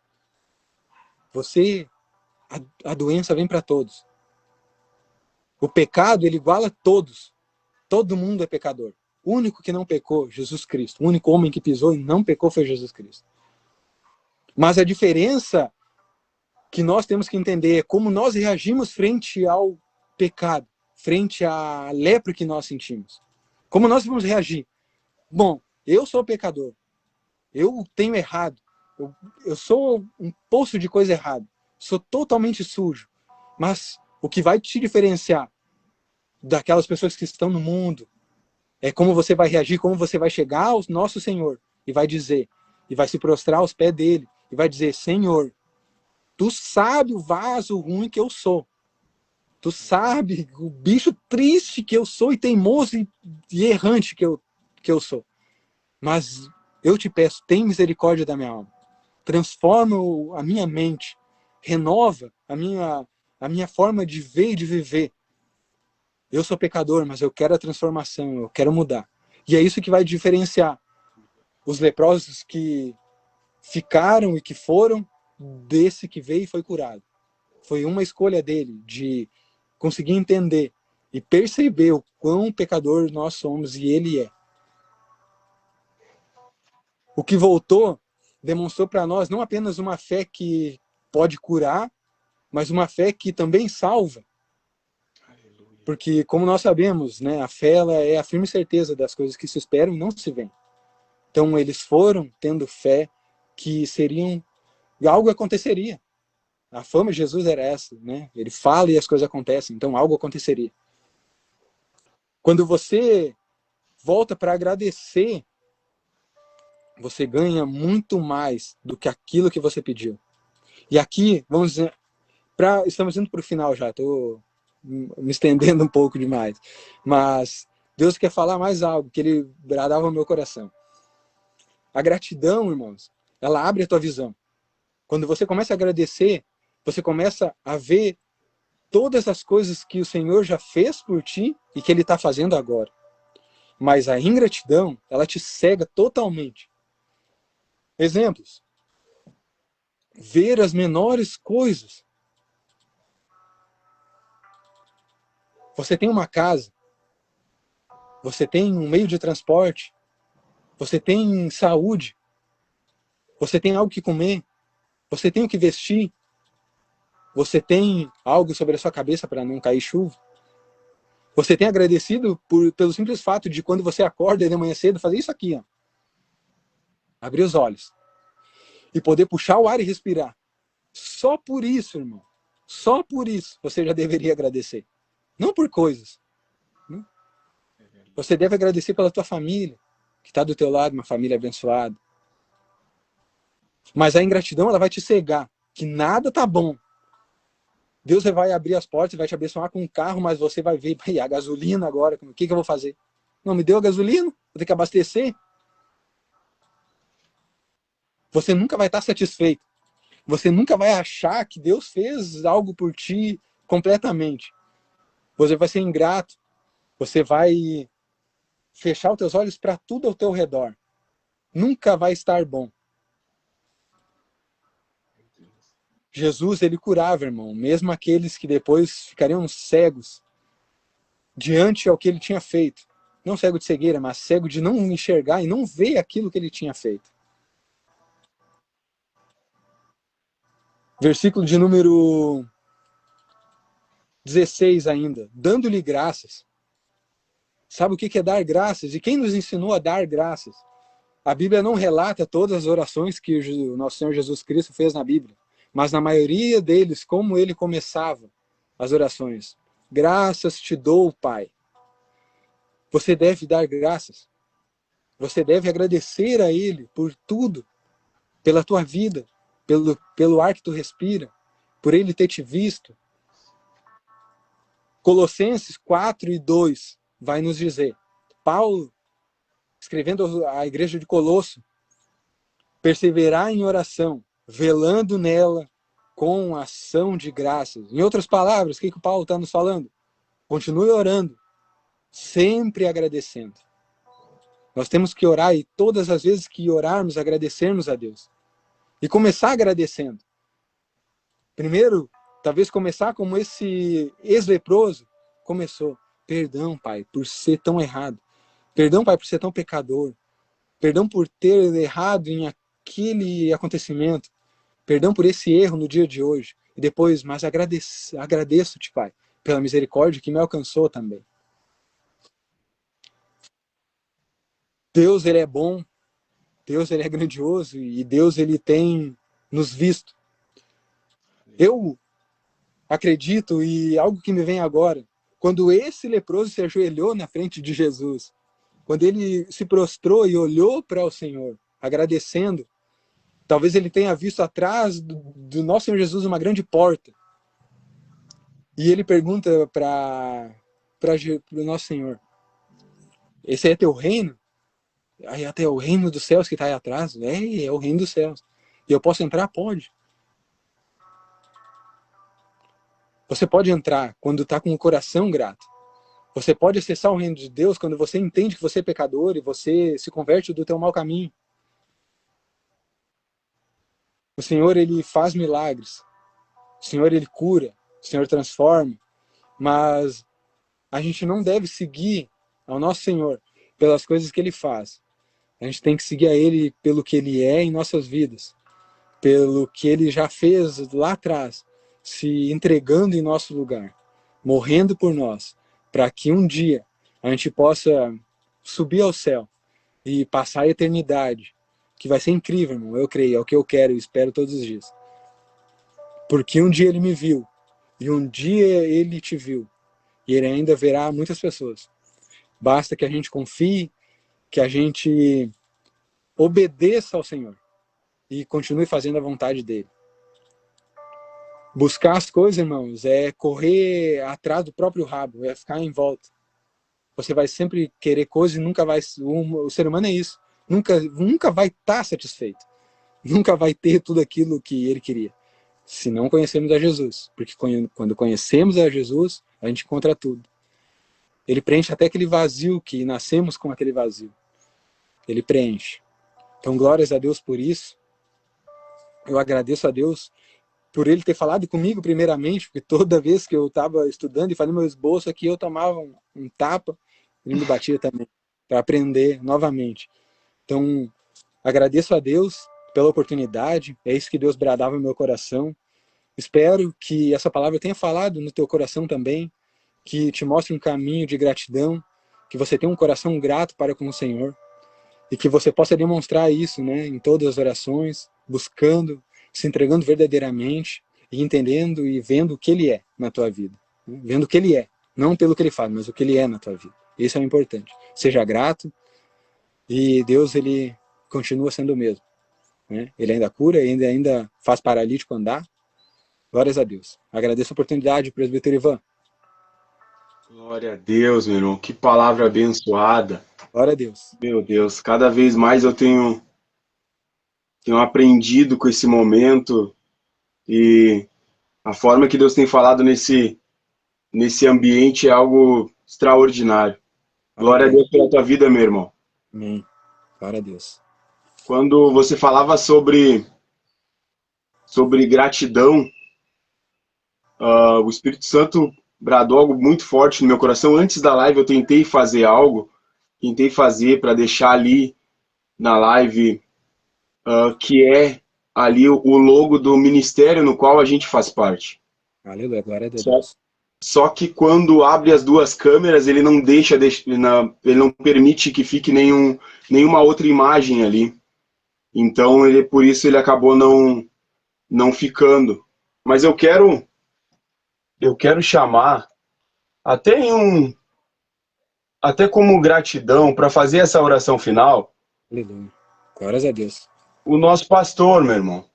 A doença vem para todos. O pecado, ele iguala todos. Todo mundo é pecador. O único que não pecou, Jesus Cristo. O único homem que pisou e não pecou foi Jesus Cristo. Mas a diferença que nós temos que entender é como nós reagimos frente ao pecado, frente à lepra que nós sentimos. Como nós vamos reagir? Bom, eu sou pecador. Eu tenho errado. Eu sou um poço de coisa errada. Sou totalmente sujo. Mas o que vai te diferenciar daquelas pessoas que estão no mundo é como você vai reagir, como você vai chegar ao nosso Senhor e vai dizer, e vai se prostrar aos pés dele, e vai dizer, Senhor, tu sabe o vaso ruim que eu sou. Tu sabe o bicho triste que eu sou e teimoso e errante que eu sou. Mas eu te peço, tem misericórdia da minha alma. Transforma a minha mente, renova a minha forma de ver e de viver. Eu sou pecador, mas eu quero a transformação, eu quero mudar. E é isso que vai diferenciar os leprosos que ficaram e que foram desse que veio e foi curado. Foi uma escolha dele de conseguir entender e perceber o quão pecador nós somos e ele é. O que voltou demonstrou para nós não apenas uma fé que pode curar, mas uma fé que também salva. Porque, como nós sabemos, né, a fé ela é a firme certeza das coisas que se esperam e não se veem. Então, eles foram tendo fé que algo aconteceria. A fama de Jesus era essa, né? Ele fala e as coisas acontecem, então algo aconteceria. Quando você volta para agradecer, você ganha muito mais do que aquilo que você pediu. E aqui, vamos dizer, estamos indo para o final já, estou me estendendo um pouco demais. Mas Deus quer falar mais algo, que ele bradava no meu coração. A gratidão, irmãos, ela abre a tua visão. Quando você começa a agradecer, você começa a ver todas as coisas que o Senhor já fez por ti e que ele está fazendo agora. Mas a ingratidão, ela te cega totalmente. Exemplos. Ver as menores coisas. Você tem uma casa, você tem um meio de transporte, você tem saúde, você tem algo que comer, você tem o que vestir, você tem algo sobre a sua cabeça para não cair chuva. Você tem agradecido pelo simples fato de quando você acorda de manhã cedo, fazer isso aqui, ó. Abrir os olhos. E poder puxar o ar e respirar. Só por isso, irmão. Só por isso você já deveria agradecer. Não por coisas. Né? Você deve agradecer pela tua família, que está do teu lado, uma família abençoada. Mas a ingratidão, ela vai te cegar, que nada tá bom. Deus vai abrir as portas e vai te abençoar com um carro, mas você vai ver, a gasolina agora, o que eu vou fazer? Não, me deu a gasolina, vou ter que abastecer. Você nunca vai estar satisfeito. Você nunca vai achar que Deus fez algo por ti completamente. Você vai ser ingrato. Você vai fechar os teus olhos para tudo ao teu redor. Nunca vai estar bom. Jesus, ele curava, irmão, mesmo aqueles que depois ficariam cegos diante ao que ele tinha feito. Não cego de cegueira, mas cego de não enxergar e não ver aquilo que ele tinha feito. Versículo de número 16 ainda. Dando-lhe graças. Sabe o que é dar graças? E quem nos ensinou a dar graças? A Bíblia não relata todas as orações que o nosso Senhor Jesus Cristo fez na Bíblia. Mas na maioria deles, como ele começava as orações. Graças te dou, Pai. Você deve dar graças. Você deve agradecer a Ele por tudo. Pela tua vida. pelo ar que tu respira, por ele ter te visto. Colossenses 4:2 vai nos dizer, Paulo, escrevendo à igreja de Colosso, perseverar em oração, velando nela com ação de graças. Em outras palavras, o que o Paulo está nos falando? Continue orando, sempre agradecendo. Nós temos que orar e todas as vezes que orarmos, agradecermos a Deus. E começar agradecendo. Primeiro, talvez começar como esse ex-leproso começou. Perdão, Pai, por ser tão errado. Perdão, Pai, por ser tão pecador. Perdão por ter errado em aquele acontecimento. Perdão por esse erro no dia de hoje. E depois, mas agradeço-te, Pai, pela misericórdia que me alcançou também. Deus, ele é bom. Deus, ele é grandioso. E Deus, ele tem nos visto. Eu acredito, e algo que me vem agora, quando esse leproso se ajoelhou na frente de Jesus, quando ele se prostrou e olhou para o Senhor, agradecendo, talvez ele tenha visto atrás do nosso Senhor Jesus uma grande porta. E ele pergunta para o nosso Senhor, esse é teu reino? Aí até o reino dos céus que está aí atrás? É o reino dos céus. E eu posso entrar? Pode. Você pode entrar quando está com o coração grato. Você pode acessar o reino de Deus quando você entende que você é pecador e você se converte do teu mau caminho. O Senhor, ele faz milagres. O Senhor, ele cura. O Senhor transforma. Mas a gente não deve seguir ao nosso Senhor pelas coisas que ele faz. A gente tem que seguir a ele pelo que ele é em nossas vidas. Pelo que ele já fez lá atrás. Se entregando em nosso lugar. Morrendo por nós. Para que um dia a gente possa subir ao céu e passar a eternidade. Que vai ser incrível, irmão. Eu creio. É o que eu quero e espero todos os dias. Porque um dia ele me viu. E um dia ele te viu. E ele ainda verá muitas pessoas. Basta que a gente confie, que a gente obedeça ao Senhor. E continue fazendo a vontade dele. Buscar as coisas, irmãos, é correr atrás do próprio rabo, é ficar em volta. Você vai sempre querer coisas e nunca vai... O ser humano é isso. Nunca vai estar satisfeito. Nunca vai ter tudo aquilo que ele queria. Se não conhecemos a Jesus. Porque quando conhecemos a Jesus, a gente encontra tudo. Ele preenche até aquele vazio que nascemos com aquele vazio. Ele preenche. Então, glórias a Deus por isso. Eu agradeço a Deus por ele ter falado comigo primeiramente, porque toda vez que eu estava estudando e fazendo meu esboço aqui, eu tomava um tapa e me batia também, para aprender novamente. Então, agradeço a Deus pela oportunidade, é isso que Deus bradava no meu coração. Espero que essa palavra tenha falado no teu coração também, que te mostre um caminho de gratidão, que você tenha um coração grato para com o Senhor, e que você possa demonstrar isso, né, em todas as orações, buscando, se entregando verdadeiramente, e entendendo e vendo o que Ele é na tua vida. Né? Vendo o que Ele é, não pelo que Ele faz, mas o que Ele é na tua vida. Isso é o importante. Seja grato, e Deus, Ele continua sendo o mesmo. Né? Ele ainda cura, ele ainda faz paralítico andar. Glórias a Deus. Agradeço a oportunidade, presbítero Ivan. Glória a Deus, meu irmão. Que palavra abençoada. Glória a Deus. Meu Deus, cada vez mais eu tenho aprendido com esse momento e a forma que Deus tem falado nesse ambiente é algo extraordinário. Glória a Deus pela tua vida, meu irmão. Amém. Glória a Deus. Quando você falava sobre gratidão, o Espírito Santo bradou algo muito forte no meu coração. Antes da live eu tentei fazer para deixar ali na live, que é ali o logo do ministério no qual a gente faz parte. Aleluia, glória a Deus. Só que quando abre as duas câmeras, ele não ele não permite que fique nenhuma outra imagem ali. Então, por isso ele acabou não ficando. Mas eu quero chamar até como gratidão para fazer essa oração final. Aleluia. Glórias a Deus. O nosso pastor, meu irmão.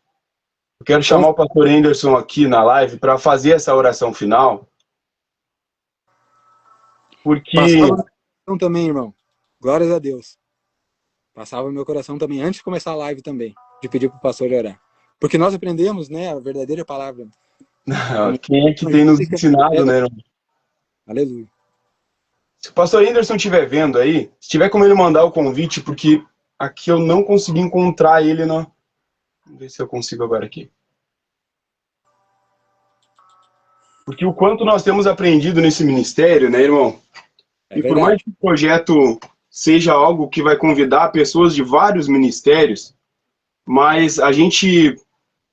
Eu quero chamar o pastor Anderson aqui na live para fazer essa oração final. Porque... Passava no meu coração também, irmão. Glórias a Deus. Passava no meu coração também, antes de começar a live também, de pedir para o pastor orar. Porque nós aprendemos, né, a verdadeira palavra. Quem é que tem nos ensinado, né, irmão? Aleluia. Se o pastor Anderson estiver vendo aí, se tiver como ele mandar o convite, porque aqui eu não consegui encontrar ele no... Vamos ver se eu consigo agora aqui. Porque o quanto nós temos aprendido nesse ministério, né, irmão? E por mais que o projeto seja algo que vai convidar pessoas de vários ministérios, mas a gente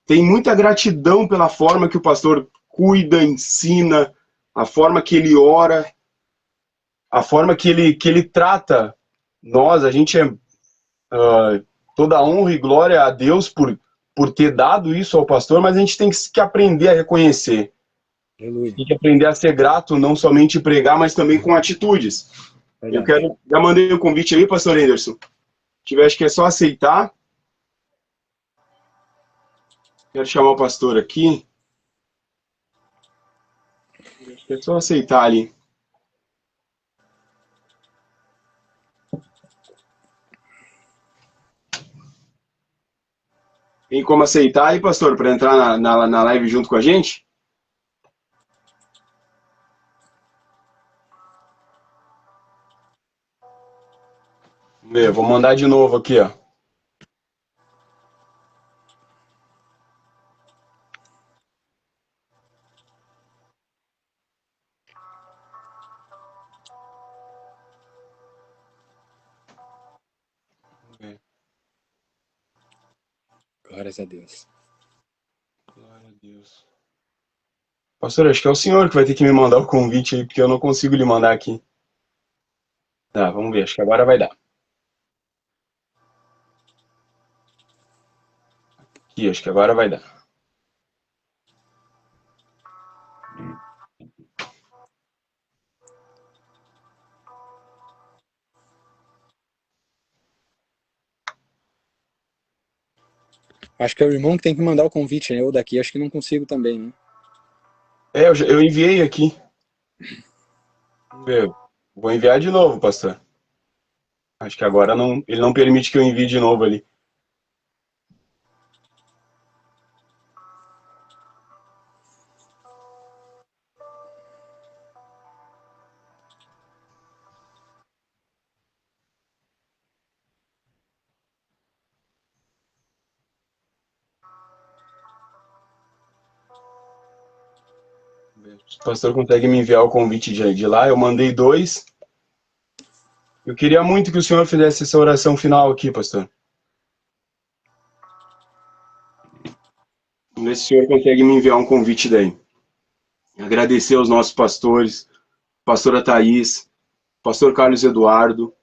tem muita gratidão pela forma que o pastor cuida, ensina, a forma que ele ora, a forma que ele trata nós. A gente é toda a honra e glória a Deus por ter dado isso ao pastor, mas a gente tem que aprender a reconhecer. Aleluia. Tem que aprender a ser grato, não somente pregar, mas também com atitudes. Já mandei o convite aí, pastor Anderson. Acho que é só aceitar. Quero chamar o pastor aqui. Acho que é só aceitar ali. Tem como aceitar aí, pastor, para entrar na live junto com a gente? Vamos ver, vou mandar de novo aqui, ó. Glórias a Deus. Glória a Deus. Pastor, acho que é o senhor que vai ter que me mandar o convite aí, porque eu não consigo lhe mandar aqui. Tá, vamos ver, acho que agora vai dar. Aqui, acho que agora vai dar. Acho que é o irmão que tem que mandar o convite, né? Eu daqui acho que não consigo também, né? Eu enviei aqui. Vamos ver. Vou enviar de novo, pastor. Acho que agora ele não permite que eu envie de novo ali. Se o pastor consegue me enviar o convite de lá, eu mandei 2. Eu queria muito que o senhor fizesse essa oração final aqui, pastor. Vamos ver se o senhor consegue me enviar um convite daí. Agradecer aos nossos pastores, pastora Thaís, pastor Carlos Eduardo,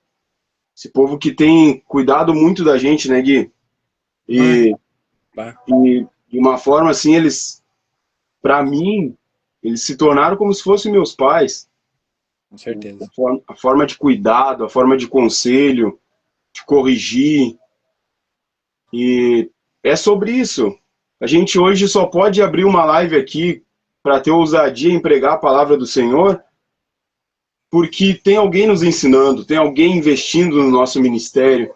esse povo que tem cuidado muito da gente, né, Gui? E de uma forma assim, eles, para mim, eles se tornaram como se fossem meus pais. Com certeza. A forma de cuidado, a forma de conselho, de corrigir. E é sobre isso. A gente hoje só pode abrir uma live aqui para ter ousadia em pregar a palavra do Senhor, porque tem alguém nos ensinando, tem alguém investindo no nosso ministério.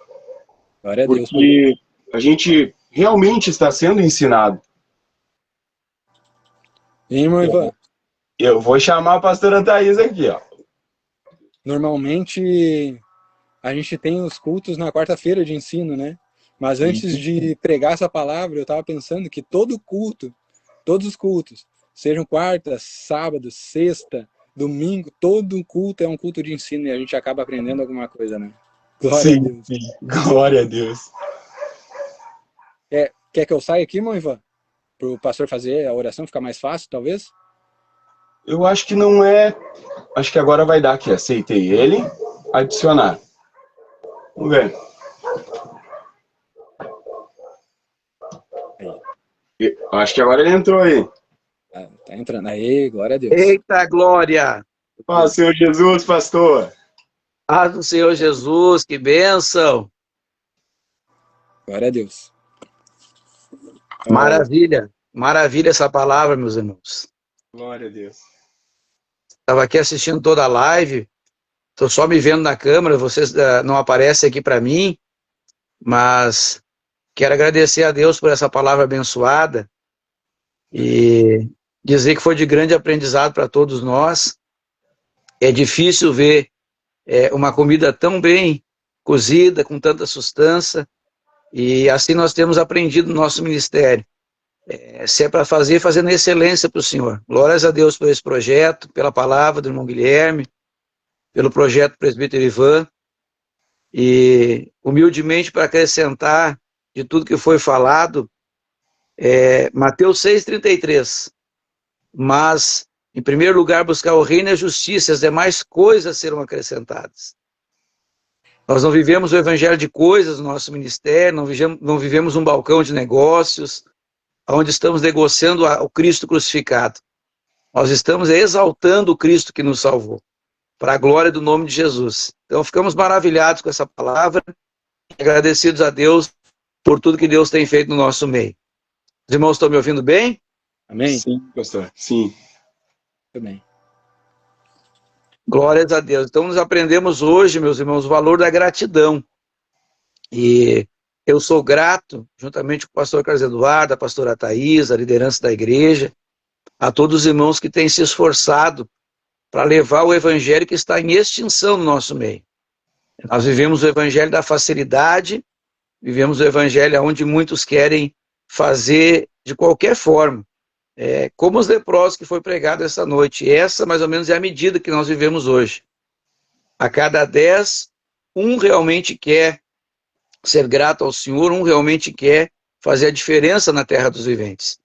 Glória a Deus. Porque a gente realmente está sendo ensinado. E aí, irmão Ivan? Eu vou chamar a pastora Thaís aqui, ó. Normalmente a gente tem os cultos na quarta-feira de ensino, né? Mas antes de pregar essa palavra, eu estava pensando que todo culto, todos os cultos, sejam quarta, sábado, sexta, domingo, todo culto é um culto de ensino e a gente acaba aprendendo alguma coisa, né? Glória a Deus. Sim. Glória a Deus. Quer que eu saia aqui, irmão Ivan? Para o pastor fazer a oração ficar mais fácil, talvez? Eu acho que não é... Acho que agora vai dar aqui. Aceitei ele. Adicionar. Vamos ver. Acho que agora ele entrou aí. Tá entrando. Aí, glória a Deus. Eita, glória! Paz, Senhor Jesus, pastor. Paz do Senhor Jesus, que bênção! Glória a Deus. Maravilha, maravilha essa palavra, meus irmãos. Glória a Deus. Estava aqui assistindo toda a live, estou só me vendo na câmera, vocês não aparecem aqui para mim, mas quero agradecer a Deus por essa palavra abençoada e dizer que foi de grande aprendizado para todos nós. É difícil ver uma comida tão bem cozida, com tanta sustância, e assim nós temos aprendido no nosso ministério. Se é para fazer, fazer na excelência para o Senhor. Glórias a Deus por esse projeto, pela palavra do irmão Guilherme, pelo projeto do presbítero Ivan, e humildemente para acrescentar de tudo que foi falado, Mateus 6,33, mas em primeiro lugar buscar o reino e a justiça, as demais coisas serão acrescentadas. Nós não vivemos o evangelho de coisas no nosso ministério, não vivemos um balcão de negócios, onde estamos negociando o Cristo crucificado. Nós estamos exaltando o Cristo que nos salvou, para a glória do nome de Jesus. Então ficamos maravilhados com essa palavra, agradecidos a Deus por tudo que Deus tem feito no nosso meio. Os irmãos estão me ouvindo bem? Amém? Sim, pastor. Sim. Muito bem. Glórias a Deus. Então nós aprendemos hoje, meus irmãos, o valor da gratidão. E eu sou grato, juntamente com o pastor Carlos Eduardo, a pastora Thaís, a liderança da igreja, a todos os irmãos que têm se esforçado para levar o evangelho que está em extinção no nosso meio. Nós vivemos o evangelho da facilidade, vivemos o evangelho onde muitos querem fazer de qualquer forma. Como os leprosos que foi pregado essa noite. Essa, mais ou menos, é a medida que nós vivemos hoje. A cada 10, um realmente quer ser grato ao Senhor, um realmente quer fazer a diferença na terra dos viventes.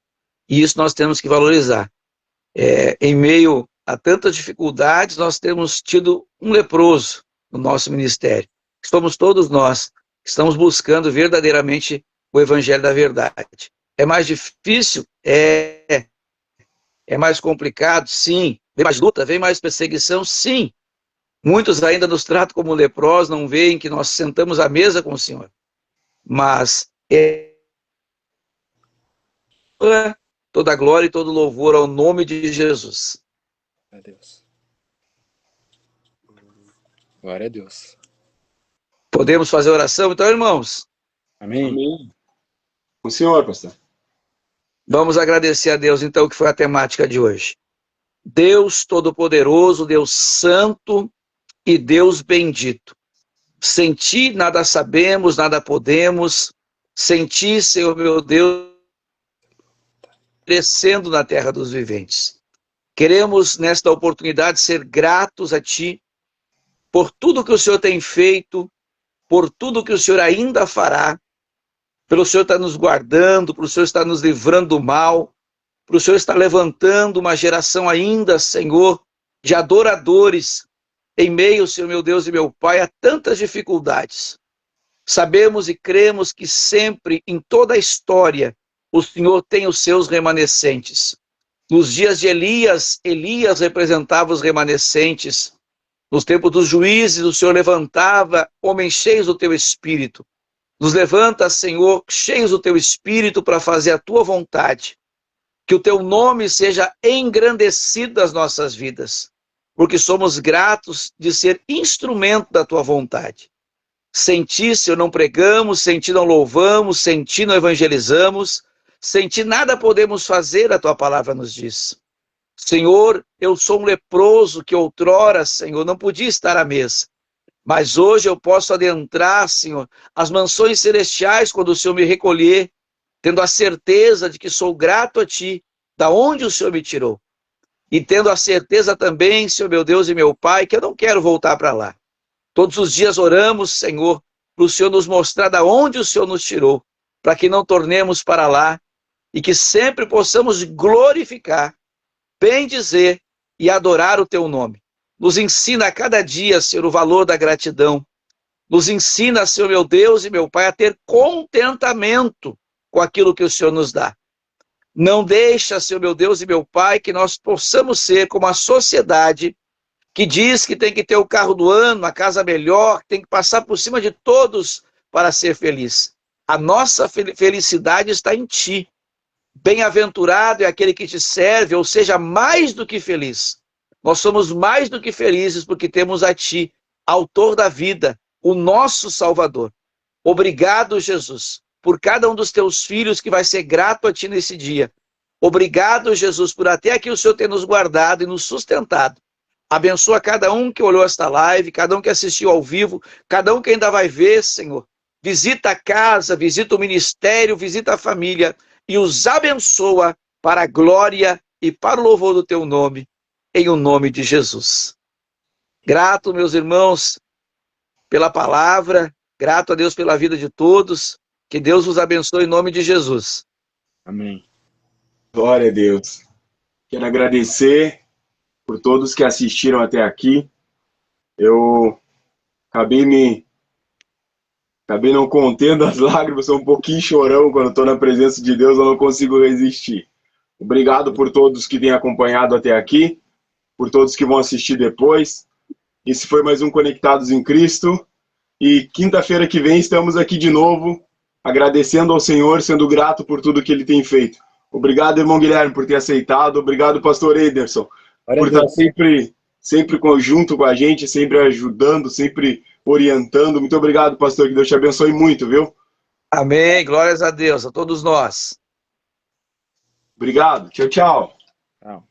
E isso nós temos que valorizar. Em meio a tantas dificuldades, nós temos tido um leproso no nosso ministério. Somos todos nós que estamos buscando verdadeiramente o evangelho da verdade. É mais difícil? É mais complicado? Sim. Vem mais luta? Vem mais perseguição? Sim. Muitos ainda nos tratam como leprosos, não veem que nós sentamos à mesa com o Senhor. Mas toda a glória e todo louvor ao nome de Jesus. Glória a Deus. Glória a Deus. Podemos fazer oração, então, irmãos? Amém? Amém. O senhor, pastor. Vamos agradecer a Deus, então, que foi a temática de hoje. Deus Todo-Poderoso, Deus Santo e Deus Bendito. Sem ti nada sabemos, nada podemos. Sem ti, Senhor meu Deus, crescendo na terra dos viventes. Queremos, nesta oportunidade, ser gratos a ti por tudo que o Senhor tem feito, por tudo que o Senhor ainda fará, pelo Senhor estar nos guardando, pelo Senhor estar nos livrando do mal, pelo Senhor estar levantando uma geração ainda, Senhor, de adoradores, em meio, Senhor meu Deus e meu Pai, a tantas dificuldades. Sabemos e cremos que sempre, em toda a história, o Senhor tem os seus remanescentes. Nos dias de Elias, Elias representava os remanescentes. Nos tempos dos juízes, o Senhor levantava homens cheios do teu espírito. Nos levanta, Senhor, cheios do teu espírito para fazer a tua vontade. Que o teu nome seja engrandecido nas nossas vidas, porque somos gratos de ser instrumento da tua vontade. Sem ti, Senhor, não pregamos, sem ti não louvamos, sem ti não evangelizamos, sem ti nada podemos fazer, a tua palavra nos diz. Senhor, eu sou um leproso que outrora, Senhor, não podia estar à mesa. Mas hoje eu posso adentrar, Senhor, as mansões celestiais quando o Senhor me recolher, tendo a certeza de que sou grato a ti, da onde o Senhor me tirou. E tendo a certeza também, Senhor meu Deus e meu Pai, que eu não quero voltar para lá. Todos os dias oramos, Senhor, para o Senhor nos mostrar da onde o Senhor nos tirou, para que não tornemos para lá e que sempre possamos glorificar, bendizer e adorar o teu nome. Nos ensina a cada dia, Senhor, o valor da gratidão. Nos ensina, Senhor meu Deus e meu Pai, a ter contentamento com aquilo que o Senhor nos dá. Não deixa, Senhor meu Deus e meu Pai, que nós possamos ser como a sociedade que diz que tem que ter o carro do ano, a casa melhor, que tem que passar por cima de todos para ser feliz. A nossa felicidade está em ti. Bem-aventurado é aquele que te serve, ou seja, mais do que feliz. Nós somos mais do que felizes porque temos a Ti, autor da vida, o nosso Salvador. Obrigado, Jesus, por cada um dos Teus filhos que vai ser grato a Ti nesse dia. Obrigado, Jesus, por até aqui o Senhor ter nos guardado e nos sustentado. Abençoa cada um que olhou esta live, cada um que assistiu ao vivo, cada um que ainda vai ver, Senhor. Visita a casa, visita o ministério, visita a família e os abençoa para a glória e para o louvor do Teu nome, em o nome de Jesus. Grato, meus irmãos, pela palavra, grato a Deus pela vida de todos, que Deus os abençoe em nome de Jesus. Amém. Glória a Deus. Quero agradecer por todos que assistiram até aqui. Eu acabei não contendo as lágrimas, sou um pouquinho chorão quando estou na presença de Deus, eu não consigo resistir. Obrigado por todos que têm acompanhado até aqui, por todos que vão assistir depois. Esse foi mais um Conectados em Cristo. E quinta-feira que vem estamos aqui de novo, agradecendo ao Senhor, sendo grato por tudo que Ele tem feito. Obrigado, irmão Guilherme, por ter aceitado. Obrigado, pastor Ederson, por estar sempre junto com a gente, sempre ajudando, sempre orientando. Muito obrigado, pastor, que Deus te abençoe muito, viu? Amém, glórias a Deus, a todos nós. Obrigado, tchau, tchau. Tchau.